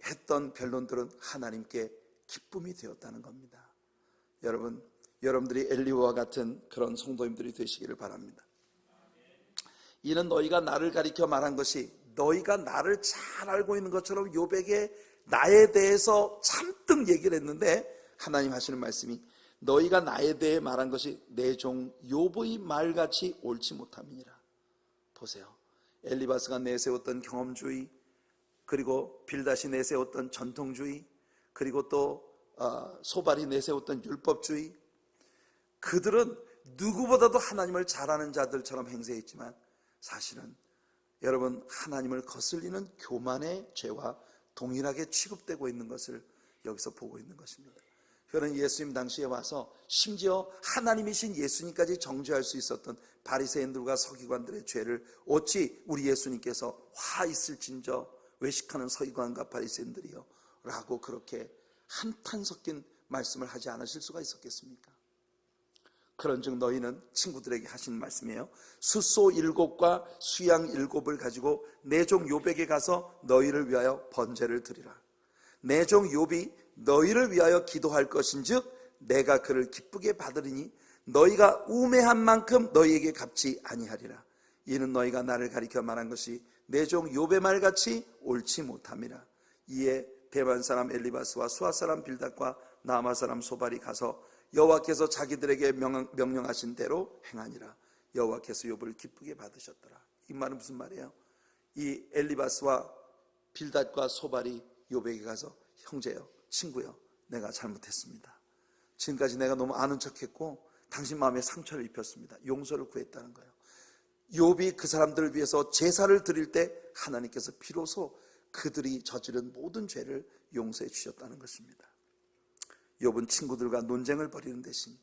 했던 변론들은 하나님께 기쁨이 되었다는 겁니다. 여러분, 여러분들이 엘리후와 같은 그런 성도님들이 되시기를 바랍니다. 이는 너희가 나를 가리켜 말한 것이, 너희가 나를 잘 알고 있는 것처럼 욥에게 나에 대해서 잔뜩 얘기를 했는데, 하나님 하시는 말씀이 너희가 나에 대해 말한 것이 내 종 욥의 말같이 옳지 못함이니라. 보세요. 엘리바스가 내세웠던 경험주의, 그리고 빌닷이 내세웠던 전통주의, 그리고 또 소발이 내세웠던 율법주의, 그들은 누구보다도 하나님을 잘 아는 자들처럼 행세했지만 사실은 여러분, 하나님을 거슬리는 교만의 죄와 동일하게 취급되고 있는 것을 여기서 보고 있는 것입니다. 그는 예수님 당시에 와서 심지어 하나님이신 예수님까지 정죄할 수 있었던 바리새인들과 서기관들의 죄를 어찌 우리 예수님께서 화 있을진저 외식하는 서기관과 바리새인들이요 라고 그렇게 한탄 섞인 말씀을 하지 않으실 수가 있었겠습니까? 그런즉 너희는, 친구들에게 하신 말씀이에요, 숫소 7과 수양 7을 가지고 내 종 욥에게 가서 너희를 위하여 번제를 드리라. 내 종 욥이 너희를 위하여 기도할 것인즉 내가 그를 기쁘게 받으리니 너희가 우매한 만큼 너희에게 갚지 아니하리라. 이는 너희가 나를 가리켜 말한 것이 내 종 욥의 말같이 옳지 못함이라. 이에 대만 사람 엘리바스와 수아 사람 빌닷과 나마 사람 소발이 가서 여호와께서 자기들에게 명령하신 대로 행하니라. 여호와께서 욥을 기쁘게 받으셨더라. 이 말은 무슨 말이에요? 이 엘리바스와 빌닷과 소발이 욥에게 가서 형제요, 친구요, 내가 잘못했습니다. 지금까지 내가 너무 아는 척했고 당신 마음에 상처를 입혔습니다. 용서를 구했다는 거예요. 욥이 그 사람들을 위해서 제사를 드릴 때 하나님께서 비로소 그들이 저지른 모든 죄를 용서해 주셨다는 것입니다. 욥은 친구들과 논쟁을 벌이는 대신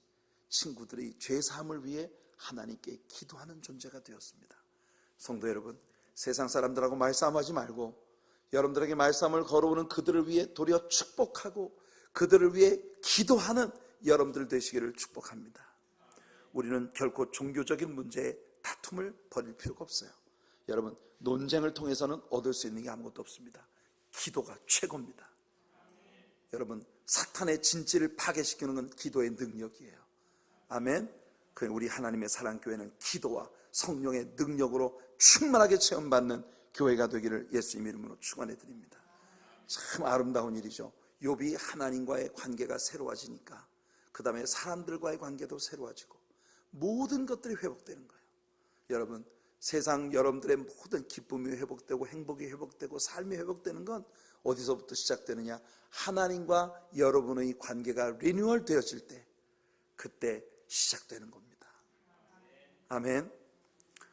친구들이 죄 사함을 위해 하나님께 기도하는 존재가 되었습니다. 성도 여러분, 세상 사람들하고 말싸움하지 말고 여러분들에게 말싸움을 걸어오는 그들을 위해 도리어 축복하고 그들을 위해 기도하는 여러분들 되시기를 축복합니다. 우리는 결코 종교적인 문제에 다툼을 벌일 필요가 없어요. 여러분, 논쟁을 통해서는 얻을 수 있는 게 아무것도 없습니다. 기도가 최고입니다. 여러분, 사탄의 진지를 파괴시키는 건 기도의 능력이에요. 아멘. 우리 하나님의 사랑교회는 기도와 성령의 능력으로 충만하게 체험받는 교회가 되기를 예수님 이름으로 축원해 드립니다. 참 아름다운 일이죠. 욥이 하나님과의 관계가 새로워지니까 그 다음에 사람들과의 관계도 새로워지고 모든 것들이 회복되는 거예요. 여러분, 세상 여러분들의 모든 기쁨이 회복되고 행복이 회복되고 삶이 회복되는 건 어디서부터 시작되느냐? 하나님과 여러분의 관계가 리뉴얼 되어질 때, 그때 시작되는 겁니다. 아멘.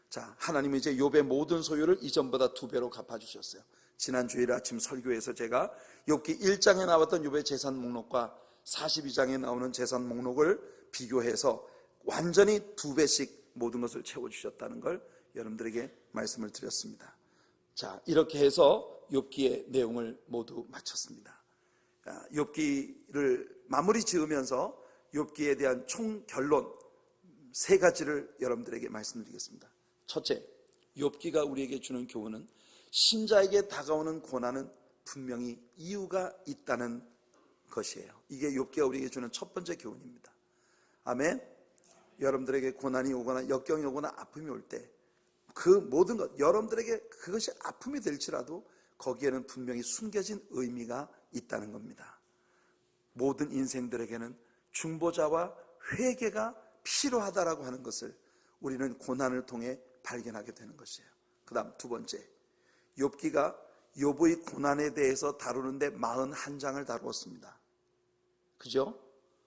자, 하나님은 이제 욥의 모든 소유를 이전보다 2배로 갚아주셨어요. 지난 주일 아침 설교에서 제가 욥기 1장에 나왔던 욥의 재산 목록과 42장에 나오는 재산 목록을 비교해서 완전히 2배씩 모든 것을 채워주셨다는 걸 여러분들에게 말씀을 드렸습니다. 자, 이렇게 해서 욥기의 내용을 모두 마쳤습니다. 욥기를 마무리 지으면서 욥기에 대한 총 결론 3가지를 여러분들에게 말씀드리겠습니다. 첫째, 욥기가 우리에게 주는 교훈은 신자에게 다가오는 고난은 분명히 이유가 있다는 것이에요. 이게 욥기가 우리에게 주는 첫 번째 교훈입니다. 아멘. 여러분들에게 고난이 오거나 역경이 오거나 아픔이 올 때 그 모든 것, 여러분들에게 그것이 아픔이 될지라도 거기에는 분명히 숨겨진 의미가 있다는 겁니다. 모든 인생들에게는 중보자와 회개가 필요하다라고 하는 것을 우리는 고난을 통해 발견하게 되는 것이에요. 그 다음 2번째, 욥기가 욥의 고난에 대해서 다루는데 41장을 다루었습니다. 그죠?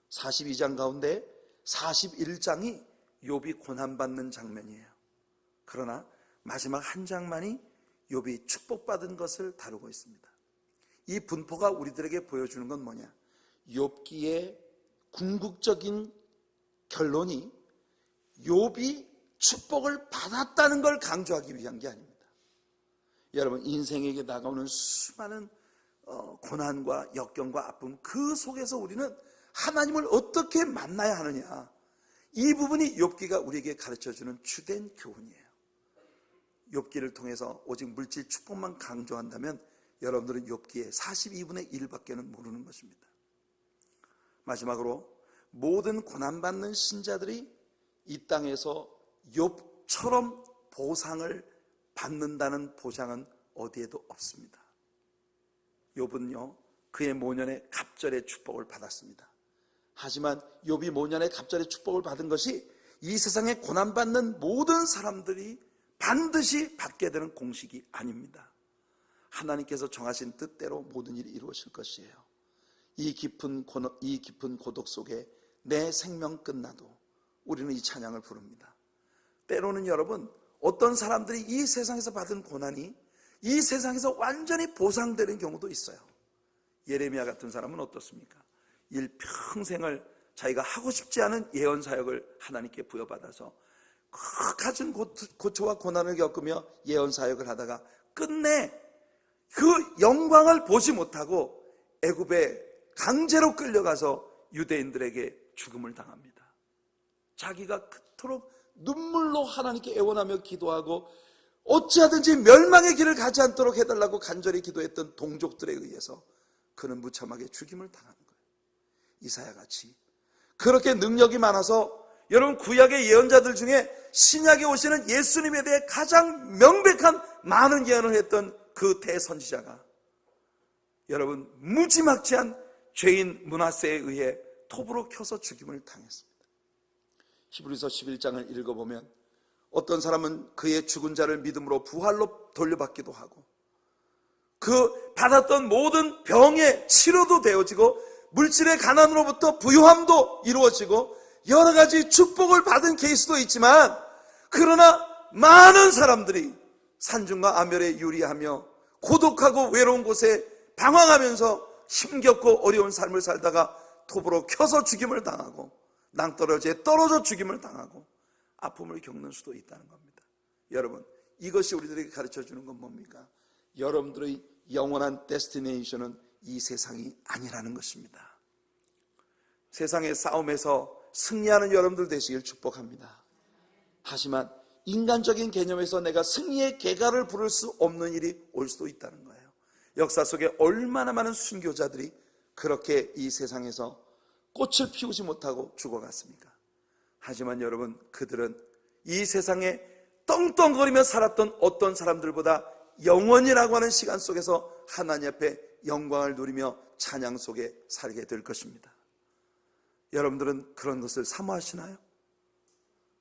42장 가운데 41장이 욥이 고난받는 장면이에요. 그러나 마지막 한 장만이 욥이 축복받은 것을 다루고 있습니다. 이 분포가 우리들에게 보여주는 건 뭐냐? 욥기의 궁극적인 결론이 욥이 축복을 받았다는 걸 강조하기 위한 게 아닙니다. 여러분, 인생에게 다가오는 수많은 고난과 역경과 아픔, 그 속에서 우리는 하나님을 어떻게 만나야 하느냐, 이 부분이 욥기가 우리에게 가르쳐주는 주된 교훈이에요. 욥기를 통해서 오직 물질 축복만 강조한다면 여러분들은 욥기의 42분의 1밖에는 모르는 것입니다. 마지막으로, 모든 고난받는 신자들이 이 땅에서 욥처럼 보상을 받는다는 보장은 어디에도 없습니다. 욥은요, 그의 모년의 갑절의 축복을 받았습니다. 하지만 욥이 모년의 갑절의 축복을 받은 것이 이 세상에 고난받는 모든 사람들이 반드시 받게 되는 공식이 아닙니다. 하나님께서 정하신 뜻대로 모든 일이 이루어질 것이에요. 이 깊은 고독 속에 내 생명 끝나도 우리는 이 찬양을 부릅니다. 때로는 여러분, 어떤 사람들이 이 세상에서 받은 고난이 이 세상에서 완전히 보상되는 경우도 있어요. 예레미야 같은 사람은 어떻습니까? 일평생을 자기가 하고 싶지 않은 예언 사역을 하나님께 부여받아서 갖은 고초와 고난을 겪으며 예언 사역을 하다가 끝내 그 영광을 보지 못하고 애굽에 강제로 끌려가서 유대인들에게 죽음을 당합니다. 자기가 그토록 눈물로 하나님께 애원하며 기도하고 어찌하든지 멸망의 길을 가지 않도록 해달라고 간절히 기도했던 동족들에 의해서 그는 무참하게 죽임을 당하는 거예요. 이사야같이 그렇게 능력이 많아서, 여러분, 구약의 예언자들 중에 신약에 오시는 예수님에 대해 가장 명백한 많은 예언을 했던 그 대선지자가 여러분 무지막지한 죄인 므낫세에 의해 톱으로 켜서 죽임을 당했습니다. 히브리서 11장을 읽어보면 어떤 사람은 그의 죽은 자를 믿음으로 부활로 돌려받기도 하고, 그 받았던 모든 병의 치료도 되어지고, 물질의 가난으로부터 부유함도 이루어지고, 여러 가지 축복을 받은 케이스도 있지만, 그러나 많은 사람들이 산중과 아멸에 유리하며 고독하고 외로운 곳에 방황하면서 힘겹고 어려운 삶을 살다가 톱으로 켜서 죽임을 당하고, 낭떠러지에 떨어져 죽임을 당하고 아픔을 겪는 수도 있다는 겁니다. 여러분, 이것이 우리들에게 가르쳐주는 건 뭡니까? 여러분들의 영원한 데스티네이션은 이 세상이 아니라는 것입니다. 세상의 싸움에서 승리하는 여러분들 되시길 축복합니다. 하지만 인간적인 개념에서 내가 승리의 계가를 부를 수 없는 일이 올 수도 있다는 거예요. 역사 속에 얼마나 많은 순교자들이 그렇게 이 세상에서 꽃을 피우지 못하고 죽어갔습니까? 하지만 여러분, 그들은 이 세상에 떵떵거리며 살았던 어떤 사람들보다 영원이라고 하는 시간 속에서 하나님 앞에 영광을 누리며 찬양 속에 살게 될 것입니다. 여러분들은 그런 것을 사모하시나요?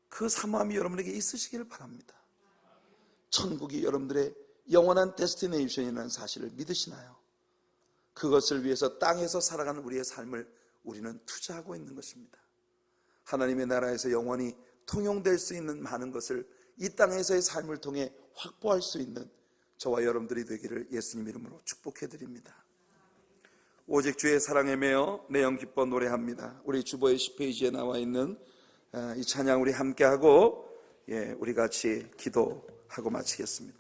그 사모함이 여러분에게 있으시기를 바랍니다. 천국이 여러분들의 영원한 데스티네이션이라는 사실을 믿으시나요? 그것을 위해서 땅에서 살아가는 우리의 삶을 우리는 투자하고 있는 것입니다. 하나님의 나라에서 영원히 통용될 수 있는 많은 것을 이 땅에서의 삶을 통해 확보할 수 있는 저와 여러분들이 되기를 예수님 이름으로 축복해 드립니다. 오직 주의 사랑에 매여 내 영 기뻐 노래합니다. 우리 주보의 10페이지에 나와 있는 이 찬양 우리 함께하고 우리 같이 기도하고 마치겠습니다.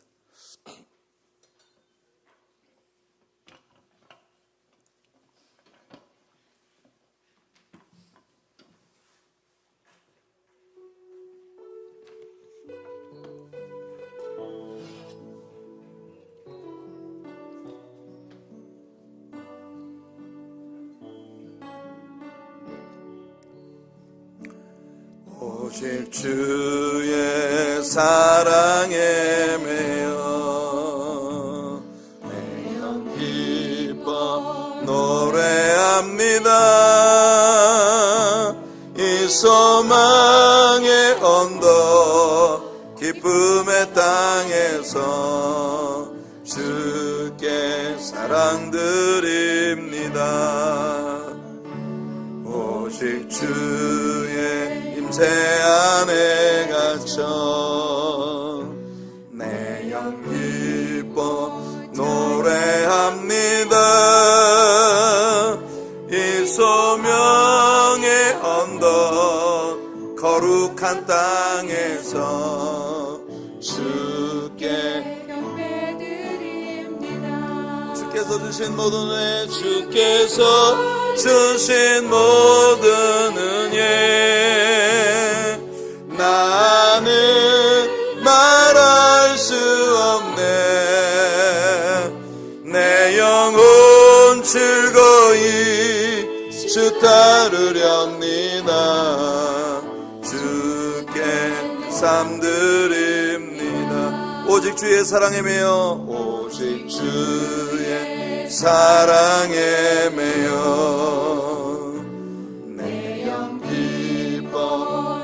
오직 주의 사랑에 매여 내 영 기뻐 노래합니다. 이 소망의 언덕 기쁨의 땅에서 주께 사랑 드립니다. 오직 주의 임재 안에 갇혀 내 영 기뻐 노래합니다. 이 소명의 언덕 거룩한 땅에서 주께 경배드립니다. 주께서 주신 모든 은혜, 주께서 주신 모든 은혜, 나는 말할 수 없네. 내 영혼 즐거이 주 따르렵니다. 주께 삶 드립니다. 오직 주의 사랑에 매여 오직 주의 사랑에 매여 내 영 기뻐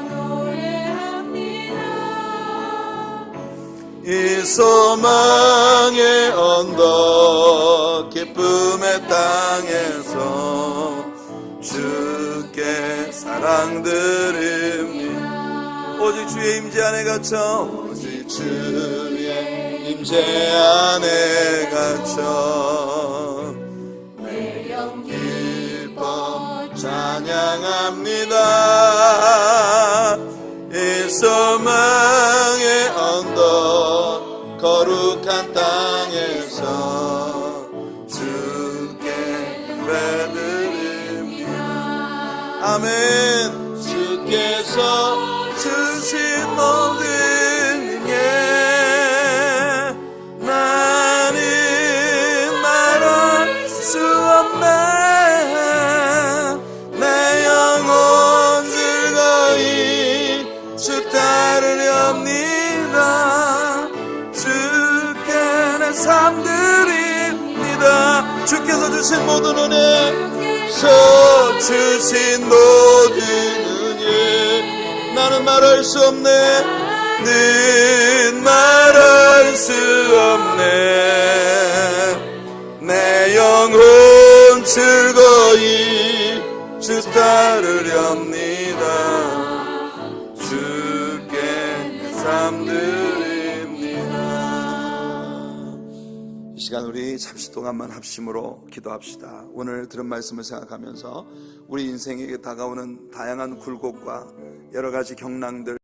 이 소망의 언덕 기쁨의 땅에서 주께 사랑드립니다. 오직 주의 임재 안에 갇혀 오직 주의 임재 안에 갇혀 내 영 기뻐 찬양합니다. 이 소망의 언덕 거룩한 땅에서 주께 예배드립니다. 아멘. 주께서 주신 모든 은혜 나는 말할 수 없네. 내 영혼 즐거이 주 따르렵니다. 주께 내 삶 드립니다. 주께서 주신 모든 은혜 주신 모든 은혜 나는 말할 수 없네. 는 말할 수 없네. 내 영혼 즐거이 주 따르렵니다. 주께 내 삶 드립니다. 이 시간 우리 잠시 동안만 합심으로 기도합시다. 오늘 들은 말씀을 생각하면서 우리 인생에게 다가오는 다양한 굴곡과 여러 가지 경랑들